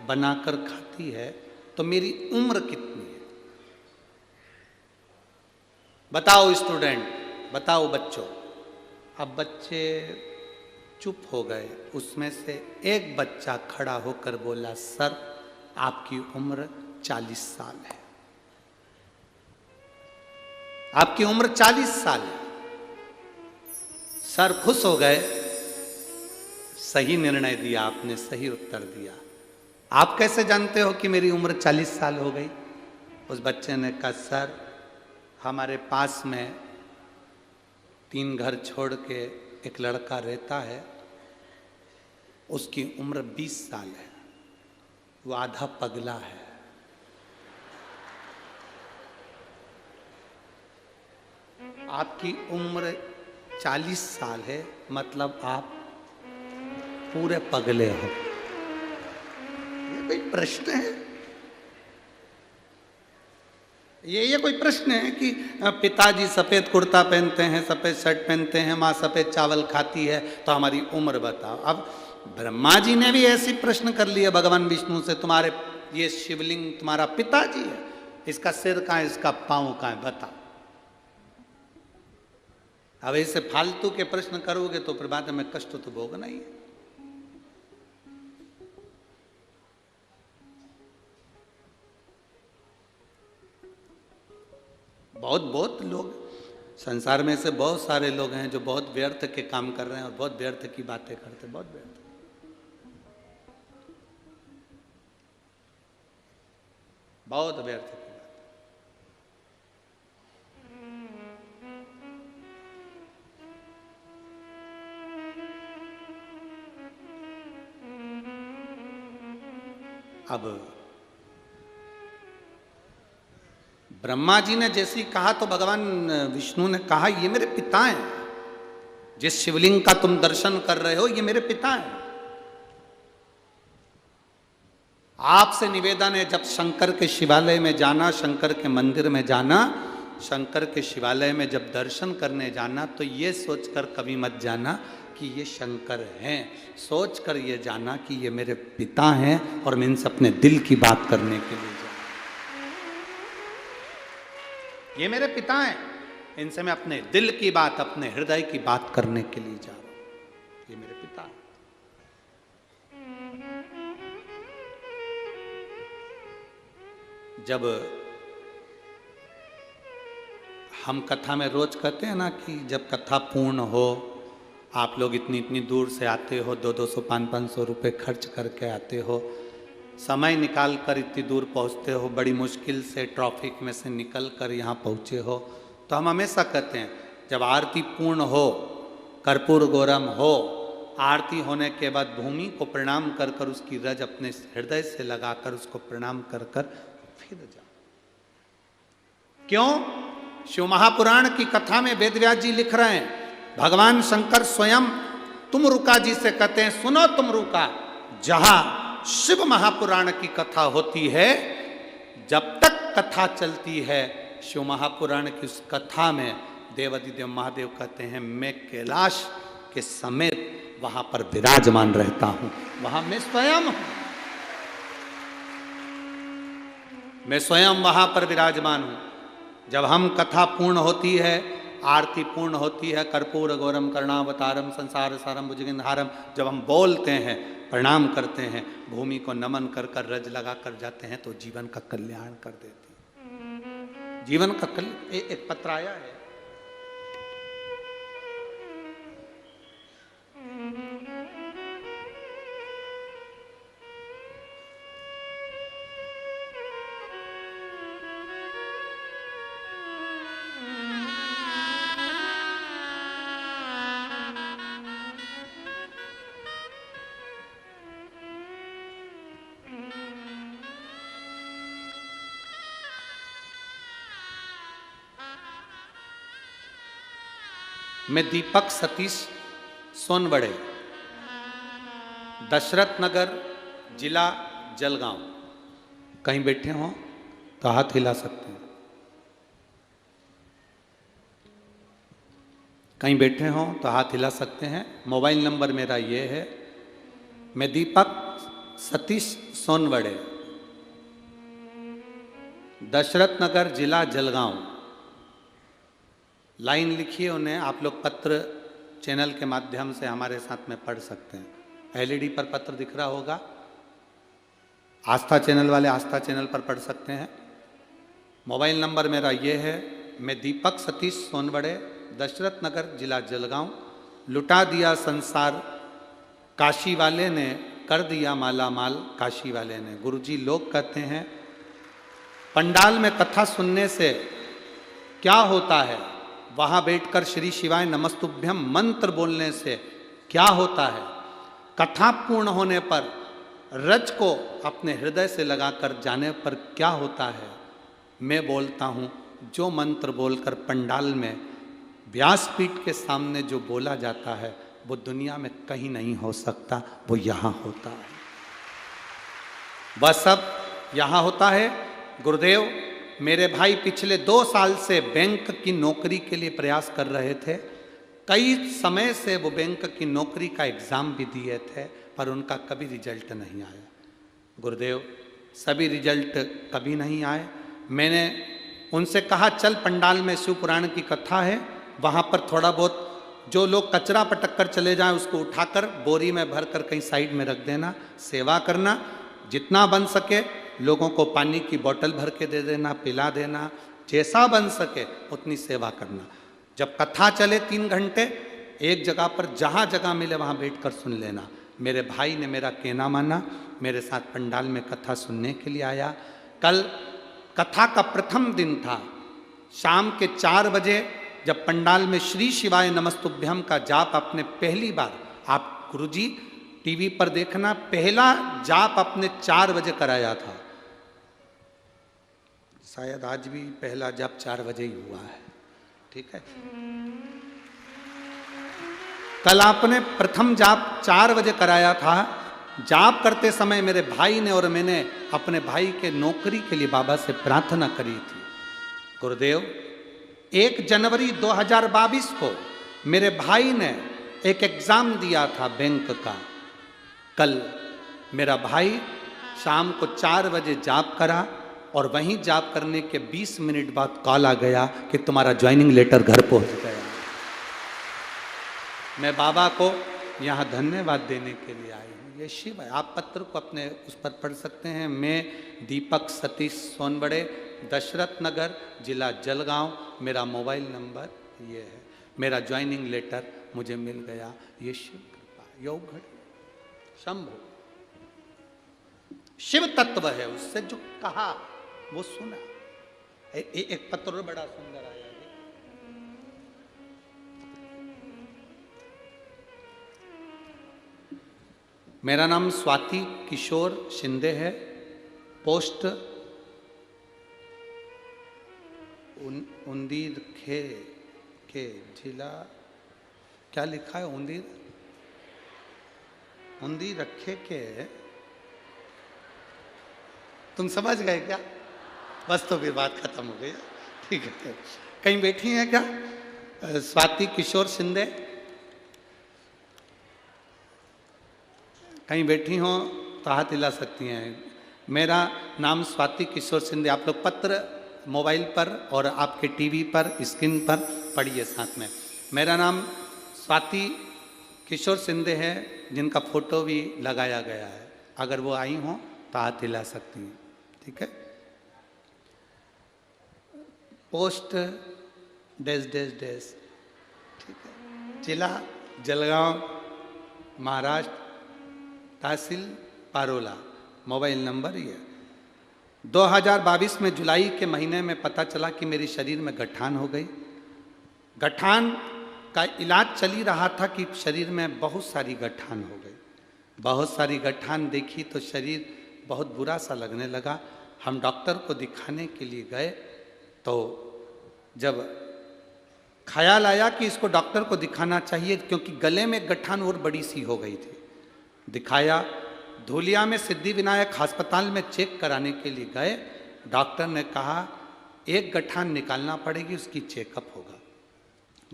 बनाकर खाती है, तो मेरी उम्र कितनी है? बताओ स्टूडेंट, बताओ बच्चों। अब बच्चे चुप हो गए। उसमें से एक बच्चा खड़ा होकर बोला, सर आपकी उम्र 40 साल है। आपकी उम्र 40 साल है। सर खुश हो गए, सही निर्णय दिया आपने, सही उत्तर दिया। आप कैसे जानते हो कि मेरी उम्र 40 साल हो गई? उस बच्चे ने कहा, सर हमारे पास में 3 घर छोड़ के एक लड़का रहता है, उसकी उम्र 20 साल है, वो आधा पगला है। आपकी उम्र 40 साल है, मतलब आप पूरे पगले हो। ये कोई प्रश्न है? ये कोई प्रश्न है कि पिताजी सफ़ेद कुर्ता पहनते हैं, सफ़ेद शर्ट पहनते हैं, माँ सफ़ेद चावल खाती है, तो हमारी उम्र बताओ। अब ब्रह्मा जी ने भी ऐसी प्रश्न कर लिया भगवान विष्णु से, तुम्हारे ये शिवलिंग तुम्हारा पिताजी है, इसका सिर कहाँ है, इसका पाँव कहाँ है, बता। अब ऐसे फालतू के प्रश्न करोगे तो फिर बाद में कष्ट तो भोगना ही है। बहुत लोग संसार में से बहुत सारे लोग हैं जो बहुत व्यर्थ के काम कर रहे हैं और बहुत व्यर्थ की बातें करते हैं, बहुत व्यर्थ। बहुत व्यर्थ की बात। अब ब्रह्मा जी ने जैसे ही कहा तो भगवान विष्णु ने कहा, ये मेरे पिता हैं, जिस शिवलिंग का तुम दर्शन कर रहे हो ये मेरे पिता हैं। आपसे निवेदन है, जब शंकर के शिवालय में जाना, शंकर के मंदिर में जाना, शंकर के शिवालय में जब दर्शन करने जाना, तो ये सोचकर कभी मत जाना कि ये शंकर हैं, सोचकर ये जाना कि ये मेरे पिता हैं और मैं इनसे अपने दिल की बात करने के लिए जा, ये मेरे पिता हैं, इनसे मैं अपने दिल की बात, अपने हृदय की बात करने के लिए जा रहा हूं, ये मेरे पिता हैं। जब हम कथा में रोज कहते हैं ना कि जब कथा पूर्ण हो, आप लोग इतनी इतनी दूर से आते हो, 200-200 500-500 रुपये खर्च करके आते हो, समय निकाल कर इतनी दूर पहुंचते हो, बड़ी मुश्किल से ट्रैफिक में से निकल कर यहाँ पहुँचे हो, तो हम हमेशा कहते हैं जब आरती पूर्ण हो, कर्पूर गौरम हो, आरती होने के बाद भूमि को प्रणाम कर कर उसकी रज अपने हृदय से लगाकर उसको प्रणाम कर कर फिर जाओ। क्यों? शिव महापुराण की कथा में वेदव्यास जी लिख रहे हैं, भगवान शंकर स्वयं तुम रुका जी से कहते हैं, सुनो तुम रुका, जहां शिव महापुराण की कथा होती है, जब तक कथा चलती है शिव महापुराण की उस कथा में देवाधिदेव महादेव कहते हैं, मैं कैलाश के समेत वहां पर विराजमान रहता हूं, वहां मैं स्वयं हूं, मैं स्वयं वहां पर विराजमान हूं। जब हम कथा पूर्ण होती है, आरती पूर्ण होती है, कर्पूर गौरम करुणावतारम संसार सारम भुजगेंद्रहारम, जब हम बोलते हैं, प्रणाम करते हैं, भूमि को नमन कर कर रज लगा कर जाते हैं, तो जीवन का कल्याण कर देती है। जीवन का कल्याण। एक पत्र आया है, मैं दीपक सतीश सोनवड़े, दशरथ नगर, जिला जलगांव। कहीं बैठे हों तो हाथ हिला सकते हैं, कहीं बैठे हों तो हाथ हिला सकते हैं। मोबाइल नंबर मेरा ये है, मैं दीपक सतीश सोनवड़े, दशरथ नगर, जिला जलगांव। लाइन लिखिए उन्हें, आप लोग पत्र चैनल के माध्यम से हमारे साथ में पढ़ सकते हैं। एलईडी पर पत्र दिख रहा होगा, आस्था चैनल वाले आस्था चैनल पर पढ़ सकते हैं। मोबाइल नंबर मेरा ये है, मैं दीपक सतीश सोनवड़े, दशरथ नगर, जिला जलगांव। लुटा दिया संसार काशी वाले ने, कर दिया माला माल काशी वाले ने। गुरुजी लोग कहते हैं पंडाल में कथा सुनने से क्या होता है, वहां बैठकर श्री शिवाय नमस्तुभ्यम मंत्र बोलने से क्या होता है, कथा पूर्ण होने पर रज को अपने हृदय से लगाकर जाने पर क्या होता है। मैं बोलता हूँ, जो मंत्र बोलकर पंडाल में व्यासपीठ के सामने जो बोला जाता है, वो दुनिया में कहीं नहीं हो सकता, वो यहाँ होता है। वह सब यहाँ होता है। गुरुदेव, मेरे भाई पिछले 2 साल से बैंक की नौकरी के लिए प्रयास कर रहे थे। कई समय से वो बैंक की नौकरी का एग्ज़ाम भी दिए थे, पर उनका कभी रिजल्ट नहीं आया। गुरुदेव, सभी रिजल्ट कभी नहीं आए। मैंने उनसे कहा, चल पंडाल में शिव पुराण की कथा है, वहाँ पर थोड़ा बहुत जो लोग कचरा पटक कर चले जाएं उसको उठाकर बोरी में भर कर कहीं साइड में रख देना, सेवा करना, जितना बन सके लोगों को पानी की बोतल भर के दे देना, पिला देना, जैसा बन सके उतनी सेवा करना। जब कथा चले 3 घंटे, एक जगह पर जहाँ जगह मिले वहाँ बैठकर सुन लेना। मेरे भाई ने मेरा कहना माना, मेरे साथ पंडाल में कथा सुनने के लिए आया। कल कथा का प्रथम दिन था। शाम के 4 बजे जब पंडाल में श्री शिवाय नमस्तुभ्यम का जाप आपने पहली बार, आप गुरुजी टीवी पर देखना, पहला जाप आपने 4 बजे कराया था। शायद आज भी पहला जाप 4 बजे ही हुआ है, ठीक है। कल आपने प्रथम जाप 4 बजे कराया था। जाप करते समय मेरे भाई ने और मैंने अपने भाई के नौकरी के लिए बाबा से प्रार्थना करी थी। गुरुदेव, 1 जनवरी 2022 को मेरे भाई ने एक एग्ज़ाम दिया था बैंक का। कल मेरा भाई शाम को 4 बजे जाप करा और वहीं जाप करने के 20 मिनट बाद कॉल आ गया कि तुम्हारा ज्वाइनिंग लेटर घर पहुंच गया। मैं बाबा को यहाँ धन्यवाद देने के लिए आई हूँ। ये शिव है। आप पत्र को अपने उस पर पढ़ सकते हैं। मैं दीपक सतीश सोनवड़े, दशरथ नगर, जिला जलगांव। मेरा मोबाइल नंबर ये है। मेरा ज्वाइनिंग लेटर मुझे मिल गया। ये शिव कृपा, योग घड़ी, शंभु शिव तत्व है। उससे जो कहा वो सुना। एक पत्र बड़ा सुंदर आया है। मेरा नाम स्वाति किशोर शिंदे है। पोस्ट उंदीर खे के जिला क्या लिखा है? उंदी उंदी रखे के, तुम समझ गए क्या? बस तो फिर बात खत्म हो गई। ठीक है, कहीं बैठी हैं क्या स्वाति किशोर शिंदे? कहीं बैठी हो तो हाथ हिला सकती हैं। मेरा नाम स्वाति किशोर शिंदे। आप लोग पत्र मोबाइल पर और आपके टीवी पर स्क्रीन पर पढ़िए साथ में। मेरा नाम स्वाति किशोर शिंदे है, जिनका फोटो भी लगाया गया है। अगर वो आई हो तो हाथ हिला सकती हैं। ठीक है। पोस्ट डैश डैश डैश, ठीक है। जिला जलगांव महाराष्ट्र, तहसील पारोला, मोबाइल नंबर ये। 2022 में जुलाई के महीने में पता चला कि मेरे शरीर में गठान हो गई। गठान का इलाज चल ही रहा था कि शरीर में बहुत सारी गठान हो गई। बहुत सारी गठान देखी तो शरीर बहुत बुरा सा लगने लगा। हम डॉक्टर को दिखाने के लिए गए तो जब ख्याल आया कि इसको डॉक्टर को दिखाना चाहिए, क्योंकि गले में गठान और बड़ी सी हो गई थी। दिखाया, धूलिया में सिद्धिविनायक अस्पताल में चेक कराने के लिए गए। डॉक्टर ने कहा एक गठान निकालना पड़ेगी, उसकी चेकअप होगा।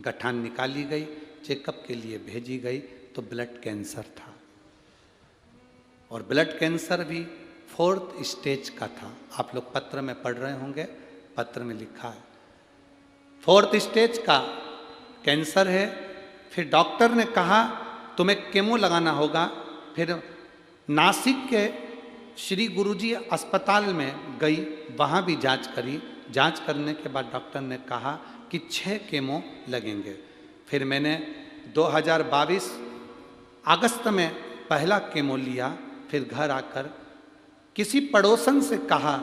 गठान निकाली गई, चेकअप के लिए भेजी गई तो ब्लड कैंसर था, और ब्लड कैंसर भी 4th स्टेज का था। आप लोग पत्र में पढ़ रहे होंगे, पत्र में लिखा है 4th स्टेज का कैंसर है। फिर डॉक्टर ने कहा तुम्हें केमो लगाना होगा। फिर नासिक के श्री गुरुजी अस्पताल में गई, वहाँ भी जांच करी। जांच करने के बाद डॉक्टर ने कहा कि 6 केमो लगेंगे। फिर मैंने 2022 अगस्त में पहला केमो लिया। फिर घर आकर किसी पड़ोसन से कहा,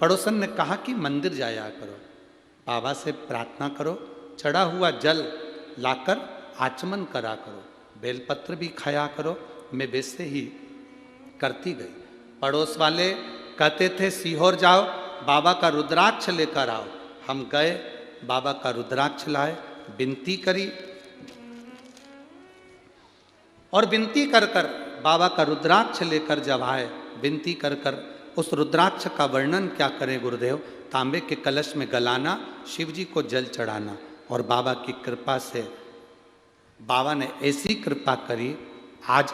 पड़ोसन ने कहा कि मंदिर जाया करो, बाबा से प्रार्थना करो, चढ़ा हुआ जल लाकर आचमन करा करो, बेलपत्र भी खाया करो। मैं वैसे ही करती गई। पड़ोस वाले कहते थे सीहोर जाओ, बाबा का रुद्राक्ष लेकर आओ। हम गए, बाबा का रुद्राक्ष लाए, विनती करी, और विनती कर कर बाबा का रुद्राक्ष लेकर जब आए, विनती कर कर उस रुद्राक्ष का वर्णन क्या करें गुरुदेव। तांबे के कलश में गलाना, शिव जी को जल चढ़ाना, और बाबा की कृपा से बाबा ने ऐसी कृपा करी। आज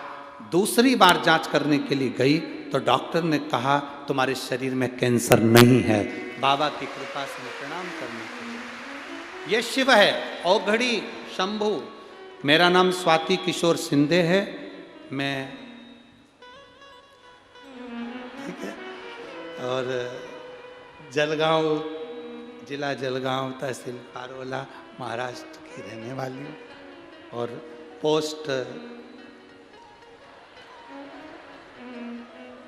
दूसरी बार जांच करने के लिए गई तो डॉक्टर ने कहा तुम्हारे शरीर में कैंसर नहीं है। बाबा की कृपा से मैं प्रणाम करने के लिए। ये शिव है, औघड़ी शंभु। मेरा नाम स्वाति किशोर शिंदे है। मैं ठीक है, और जलगांव, जिला जलगांव, तहसील पारोला, महाराष्ट्र की रहने वाली हूँ। और पोस्ट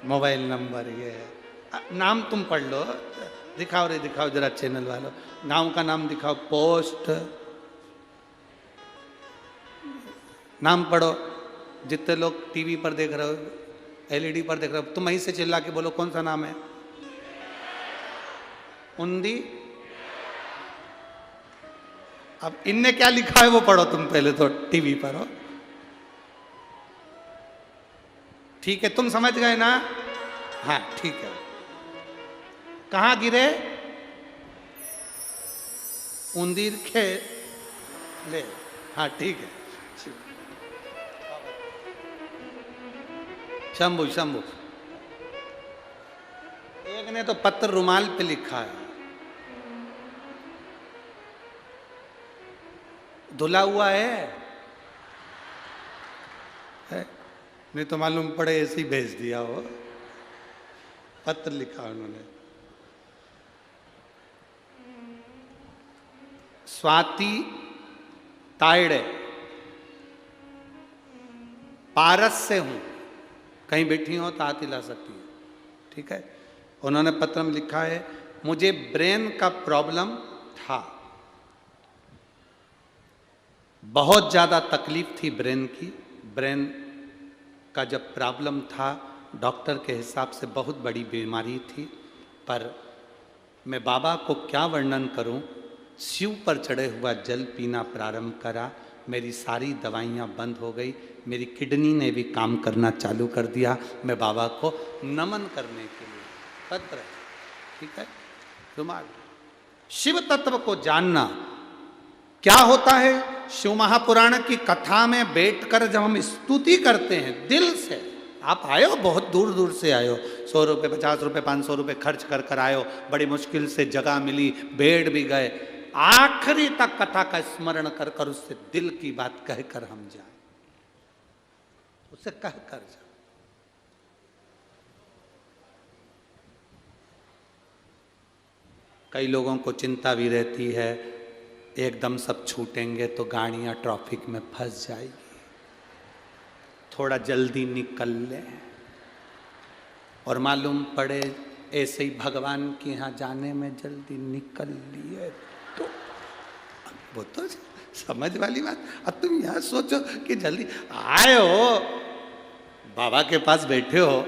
मोबाइल नंबर ये है। नाम तुम पढ़ लो, दिखाओ रे दिखाओ जरा चैनल वालों, गांव का नाम दिखाओ। पोस्ट नाम पढ़ो। जितने लोग टीवी पर देख रहे हो, एलईडी पर देख रहे हो, तुम वहीं से चिल्ला के बोलो कौन सा नाम है। उंदी। अब इनने क्या लिखा है वो पढ़ो तुम पहले, तो टीवी पर हो। ठीक है, तुम समझ गए ना? हाँ ठीक है। कहाँ गिरे? उंदीर खे ले। हाँ ठीक है। शंभु शंभु। एक ने तो पत्र रुमाल पे लिखा है, धुला हुआ है? नहीं तो मालूम पड़े ऐसे ही भेज दिया हो। पत्र लिखा उन्होंने। स्वाति तायड़े, पारस से हूं। कहीं बैठी हो तो हाथ हिला सकती है। ठीक है। उन्होंने पत्र में लिखा है मुझे ब्रेन का प्रॉब्लम था, बहुत ज्यादा तकलीफ थी ब्रेन की। ब्रेन का जब प्रॉब्लम था, डॉक्टर के हिसाब से बहुत बड़ी बीमारी थी, पर मैं बाबा को क्या वर्णन करूं। शिव पर चढ़े हुआ जल पीना प्रारंभ करा, मेरी सारी दवाइयाँ बंद हो गई, मेरी किडनी ने भी काम करना चालू कर दिया। मैं बाबा को नमन करने के लिए पत्र है, ठीक है, रुमाल। शिव तत्व को जानना क्या होता है? शिव महापुराण की कथा में बैठकर जब हम स्तुति करते हैं दिल से, आप आए हो, बहुत दूर दूर से आए हो, 100 रुपये 50 रुपये 500 रुपये खर्च कर कर आए हो, बड़ी मुश्किल से जगह मिली, बैठ भी गए, आखिरी तक कथा का स्मरण कर कर उससे दिल की बात कहकर हम जाए, उससे कहकर जाए। कई लोगों को चिंता भी रहती है, एकदम सब छूटेंगे तो गाड़ियां ट्रैफिक में फंस जाएगी, थोड़ा जल्दी निकल लें, और मालूम पड़े ऐसे ही भगवान के यहाँ जाने में जल्दी निकल लिए तो वो तो समझ वाली बात। अब तुम यहाँ सोचो कि जल्दी आए हो, बाबा के पास बैठे हो,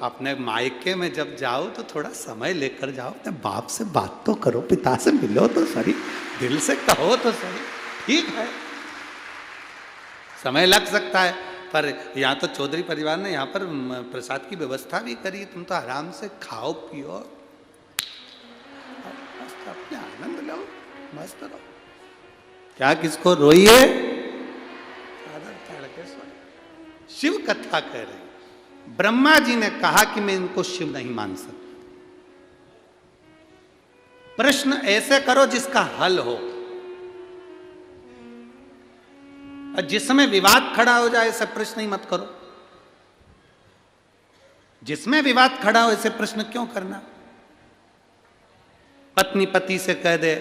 अपने मायके में जब जाओ तो थोड़ा समय लेकर जाओ, अपने बाप से बात तो करो, पिता से मिलो तो सही, दिल से कहो तो सही, ठीक है, समय लग सकता है, पर यहाँ तो चौधरी परिवार ने यहाँ पर प्रसाद की व्यवस्था भी करी, तुम तो आराम से खाओ पियो, मस्त अपने आनंद लो, मस्त रहो। क्या किसको रोइए, शिव कथा कह रहे हैं। ब्रह्मा जी ने कहा कि मैं इनको शिव नहीं मान सकता, प्रश्न ऐसे करो जिसका हल हो, जिसमें विवाद खड़ा हो जाए ऐसे प्रश्न ही मत करो, जिसमें विवाद खड़ा हो ऐसे प्रश्न क्यों करना। पत्नी पति से कह दे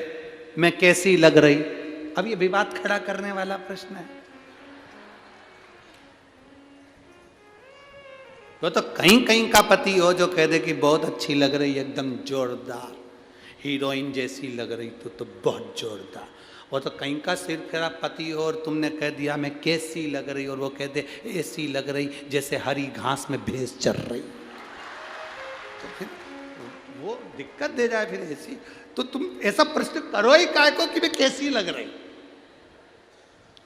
मैं कैसी लग रही, अब ये विवाद खड़ा करने वाला प्रश्न है। वो तो कहीं कहीं का पति हो जो कह दे कि बहुत अच्छी लग रही, एकदम जोरदार हीरोइन जैसी लग रही, तो बहुत जोरदार। वो तो कहीं का सिर फेरा पति हो और तुमने कह दिया मैं कैसी लग रही, और वो कह दे ऐसी लग रही जैसे हरी घास में भैंस चर रही, तो फिर वो दिक्कत दे जाए। फिर ऐसी तो तुम ऐसा प्रश्न करो ही काय को कि मैं कैसी लग रही,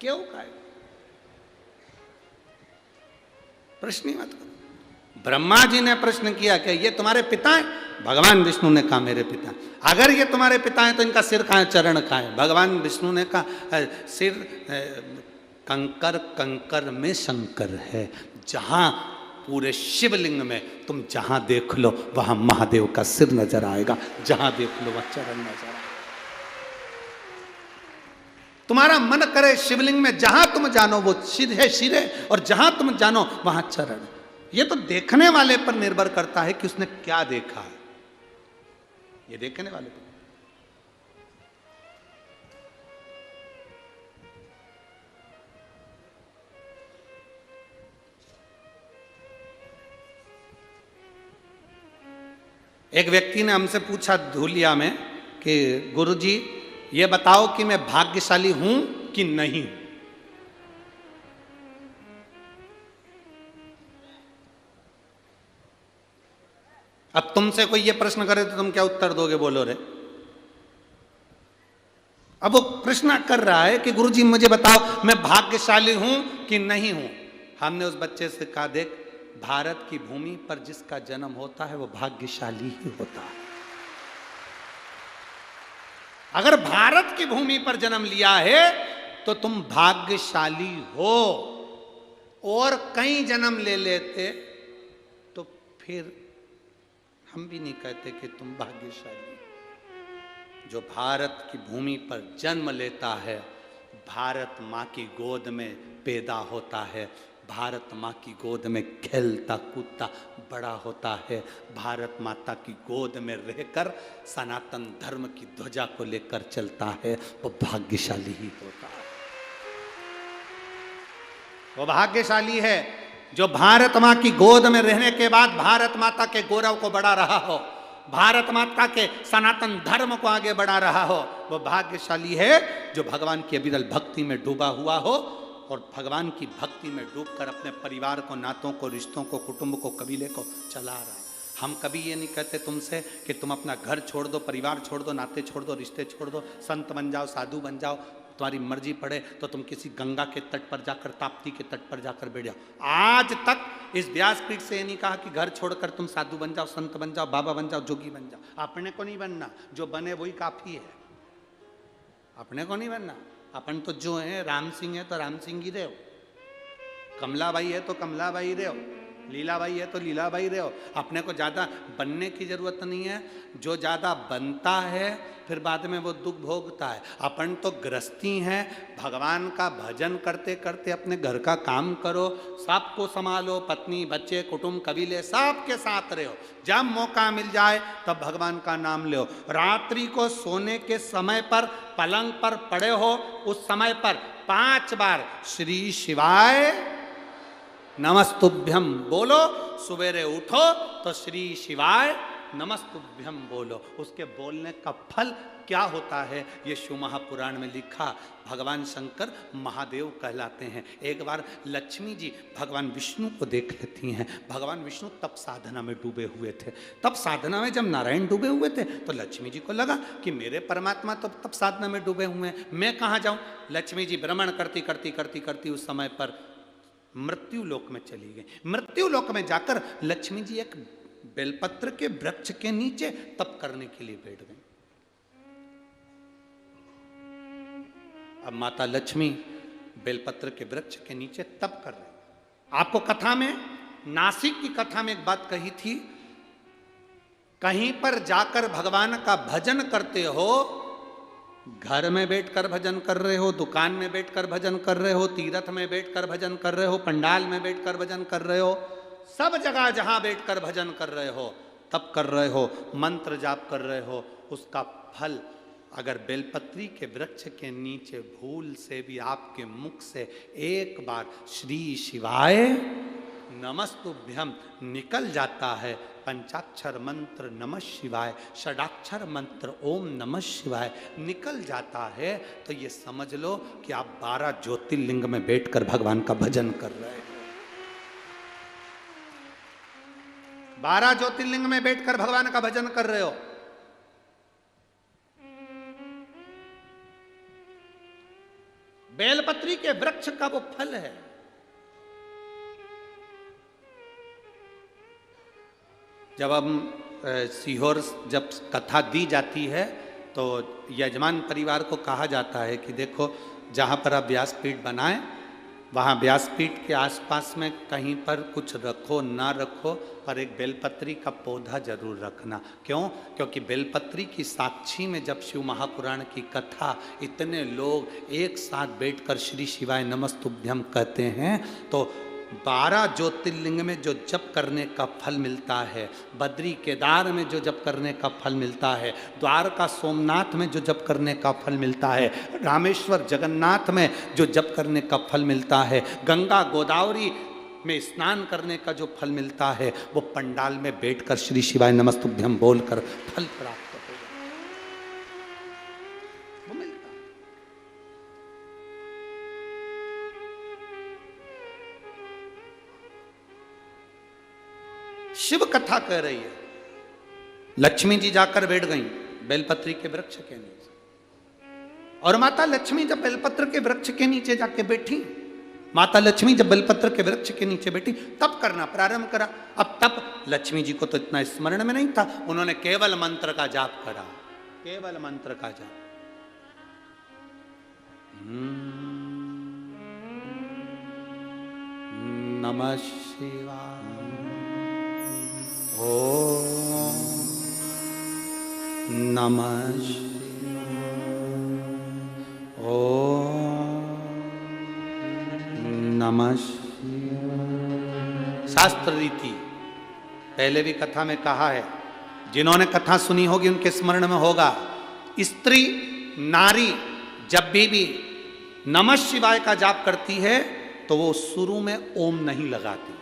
क्यों काय प्रश्न ही मत करो। ब्रह्मा जी ने प्रश्न किया कि ये तुम्हारे पिता हैं? भगवान विष्णु ने कहा मेरे पिता। अगर ये तुम्हारे पिता हैं तो इनका सिर कहाँ है, चरण कहाँ है? भगवान विष्णु ने कहा सिर कंकर कंकर में शंकर है, जहां पूरे शिवलिंग में तुम जहां देख लो वहां महादेव का सिर नजर आएगा, जहां देख लो वह चरण नजर आएगा। तुम्हारा मन करे शिवलिंग में जहां तुम जानो वो सिर है, और जहां तुम जानो वहां चरण। ये तो देखने वाले पर निर्भर करता है कि उसने क्या देखा है, ये देखने वाले पर। एक व्यक्ति ने हमसे पूछा धूलिया में कि गुरुजी ये बताओ कि मैं भाग्यशाली हूं कि नहीं। अब तुमसे कोई ये प्रश्न करे तो तुम क्या उत्तर दोगे, बोलो रे। अब वो प्रश्न कर रहा है कि गुरुजी मुझे बताओ मैं भाग्यशाली हूं कि नहीं हूं। हमने उस बच्चे से कहा देख, भारत की भूमि पर जिसका जन्म होता है वो भाग्यशाली ही होता है। अगर भारत की भूमि पर जन्म लिया है तो तुम भाग्यशाली हो, और कहीं जन्म ले लेते तो फिर हम भी नहीं कहते कि तुम भाग्यशाली। जो भारत की भूमि पर जन्म लेता है, भारत माँ की गोद में पैदा होता है, भारत माँ की गोद में खेलता कूदता बड़ा होता है, भारत माता की गोद में रहकर सनातन धर्म की ध्वजा को लेकर चलता है, वो भाग्यशाली ही होता है। वो भाग्यशाली है जो भारत माँ की गोद में रहने के बाद भारत माता के गौरव को बढ़ा रहा हो, भारत माता के सनातन धर्म को आगे बढ़ा रहा हो। वो भाग्यशाली है जो भगवान की अविरल भक्ति में डूबा हुआ हो, और भगवान की भक्ति में डूबकर अपने परिवार को, नातों को, रिश्तों को, कुटुंब को, कबीले को चला रहा है। हम कभी ये नहीं कहते तुमसे कि तुम अपना घर छोड़ दो, परिवार छोड़ दो, नाते छोड़ दो, रिश्ते छोड़ दो, संत बन जाओ, साधु बन जाओ। तुम्हारी मर्जी पड़े तो तुम किसी गंगा के तट पर जाकर, ताप्ती के तट पर जाकर बैठ जाओ। आज तक इस व्यासपीठ से ये नहीं कहा कि घर छोड़कर तुम साधु बन जाओ, संत बन जाओ, बाबा बन जाओ, जोगी बन जाओ। अपने को नहीं बनना, जो बने वही काफी है। अपने को नहीं बनना। अपन तो जो है, राम सिंह है तो राम सिंह ही रहे हो, कमलाबाई है तो कमलाबाई रहे हो, लीलाबाई है तो लीलाबाई रहे हो। अपने को ज़्यादा बनने की ज़रूरत नहीं है। जो ज़्यादा बनता है फिर बाद में वो दुख भोगता है। अपन तो गृहस्थी हैं, भगवान का भजन करते करते अपने घर का काम करो, सबको संभालो, पत्नी बच्चे कुटुंब कबीले सबके साथ रहो। जब मौका मिल जाए तब भगवान का नाम लो। रात्रि को सोने के समय पर पलंग पर पड़े हो, उस समय पर 5 बार श्री शिवाय नमस्तुभ्यम बोलो। सवेरे उठो तो श्री शिवाय नमस्तुभ्यम बोलो। उसके बोलने का फल क्या होता है ये शिव महापुराण में लिखा। भगवान शंकर महादेव कहलाते हैं। एक बार लक्ष्मी जी भगवान विष्णु को देख लेती हैं। भगवान विष्णु तप साधना में डूबे हुए थे। तप साधना में जब नारायण डूबे हुए थे तो लक्ष्मी जी को लगा कि मेरे परमात्मा तो तप साधना में डूबे हुए हैं, मैं कहाँ जाऊँ। लक्ष्मी जी भ्रमण करती करती करती करती उस समय पर मृत्यु लोक में चली गई। मृत्यु लोक में जाकर लक्ष्मी जी एक बेलपत्र के वृक्ष के नीचे तप करने के लिए बैठ गई। अब माता लक्ष्मी बेलपत्र के वृक्ष के नीचे तप कर रही। आपको कथा में, नासिक की कथा में एक बात कही थी, कहीं पर जाकर भगवान का भजन करते हो, घर में बैठकर भजन कर रहे हो, दुकान में बैठकर भजन कर रहे हो, तीर्थ में बैठकर भजन कर रहे हो, पंडाल में बैठकर भजन कर रहे हो, सब जगह जहां बैठकर भजन कर रहे हो, तप कर रहे हो, मंत्र जाप कर रहे हो, उसका फल अगर बेलपत्री के वृक्ष के नीचे भूल से भी आपके मुख से एक बार श्री शिवाय नमस्तुभ्यम निकल जाता है, पंचाक्षर मंत्र नमः शिवाय, षडाक्षर मंत्र ओम नमः शिवाय निकल जाता है, तो ये समझ लो कि आप 12 ज्योतिर्लिंग में बैठकर भगवान का भजन कर रहे हैं। 12 ज्योतिर्लिंग में बैठकर भगवान का भजन कर रहे हो। बेलपत्री के वृक्ष का वो फल है। जब हम सीहोर जब कथा दी जाती है तो यजमान परिवार को कहा जाता है कि देखो जहाँ पर आप व्यासपीठ बनाएं वहाँ व्यासपीठ के आसपास में कहीं पर कुछ रखो ना रखो, पर एक बेलपत्री का पौधा जरूर रखना। क्यों? क्योंकि बेलपत्री की साक्षी में जब शिव महापुराण की कथा इतने लोग एक साथ बैठकर श्री शिवाय नमस्तुभ्यम कहते हैं तो 12 ज्योतिर्लिंग में जो जप करने का फल मिलता है, बद्री केदार में जो जप करने का फल मिलता है, द्वारका सोमनाथ में जो जप करने का फल मिलता है, रामेश्वर जगन्नाथ में जो जप करने का फल मिलता है, गंगा गोदावरी में स्नान करने का जो फल मिलता है, वो पंडाल में बैठकर श्री शिवाय नमस्तुभ्यम बोलकर फल प्राप्त होगा, वो मिलता है। शिव कथा कह रही है, लक्ष्मी जी जाकर बैठ गईं बेलपत्री के वृक्ष के नीचे, और माता लक्ष्मी जब बेलपत्र के वृक्ष के नीचे जाके बैठी, माता लक्ष्मी जब बेलपत्र के वृक्ष के नीचे बैठी तप करना प्रारंभ करा। अब तप लक्ष्मी जी को तो इतना स्मरण में नहीं था, उन्होंने केवल मंत्र का जाप करा, केवल मंत्र का जाप। नमः शिवाय, ओम नमः शिवाय, ओम नमः शिवाय। शास्त्र रीति पहले भी कथा में कहा है, जिन्होंने कथा सुनी होगी उनके स्मरण में होगा, स्त्री नारी जब भी नमः शिवाय का जाप करती है तो वो शुरू में ओम नहीं लगाती,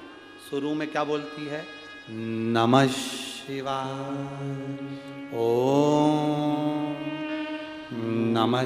शुरू में क्या बोलती है? नमः शिवाय, ओम नमः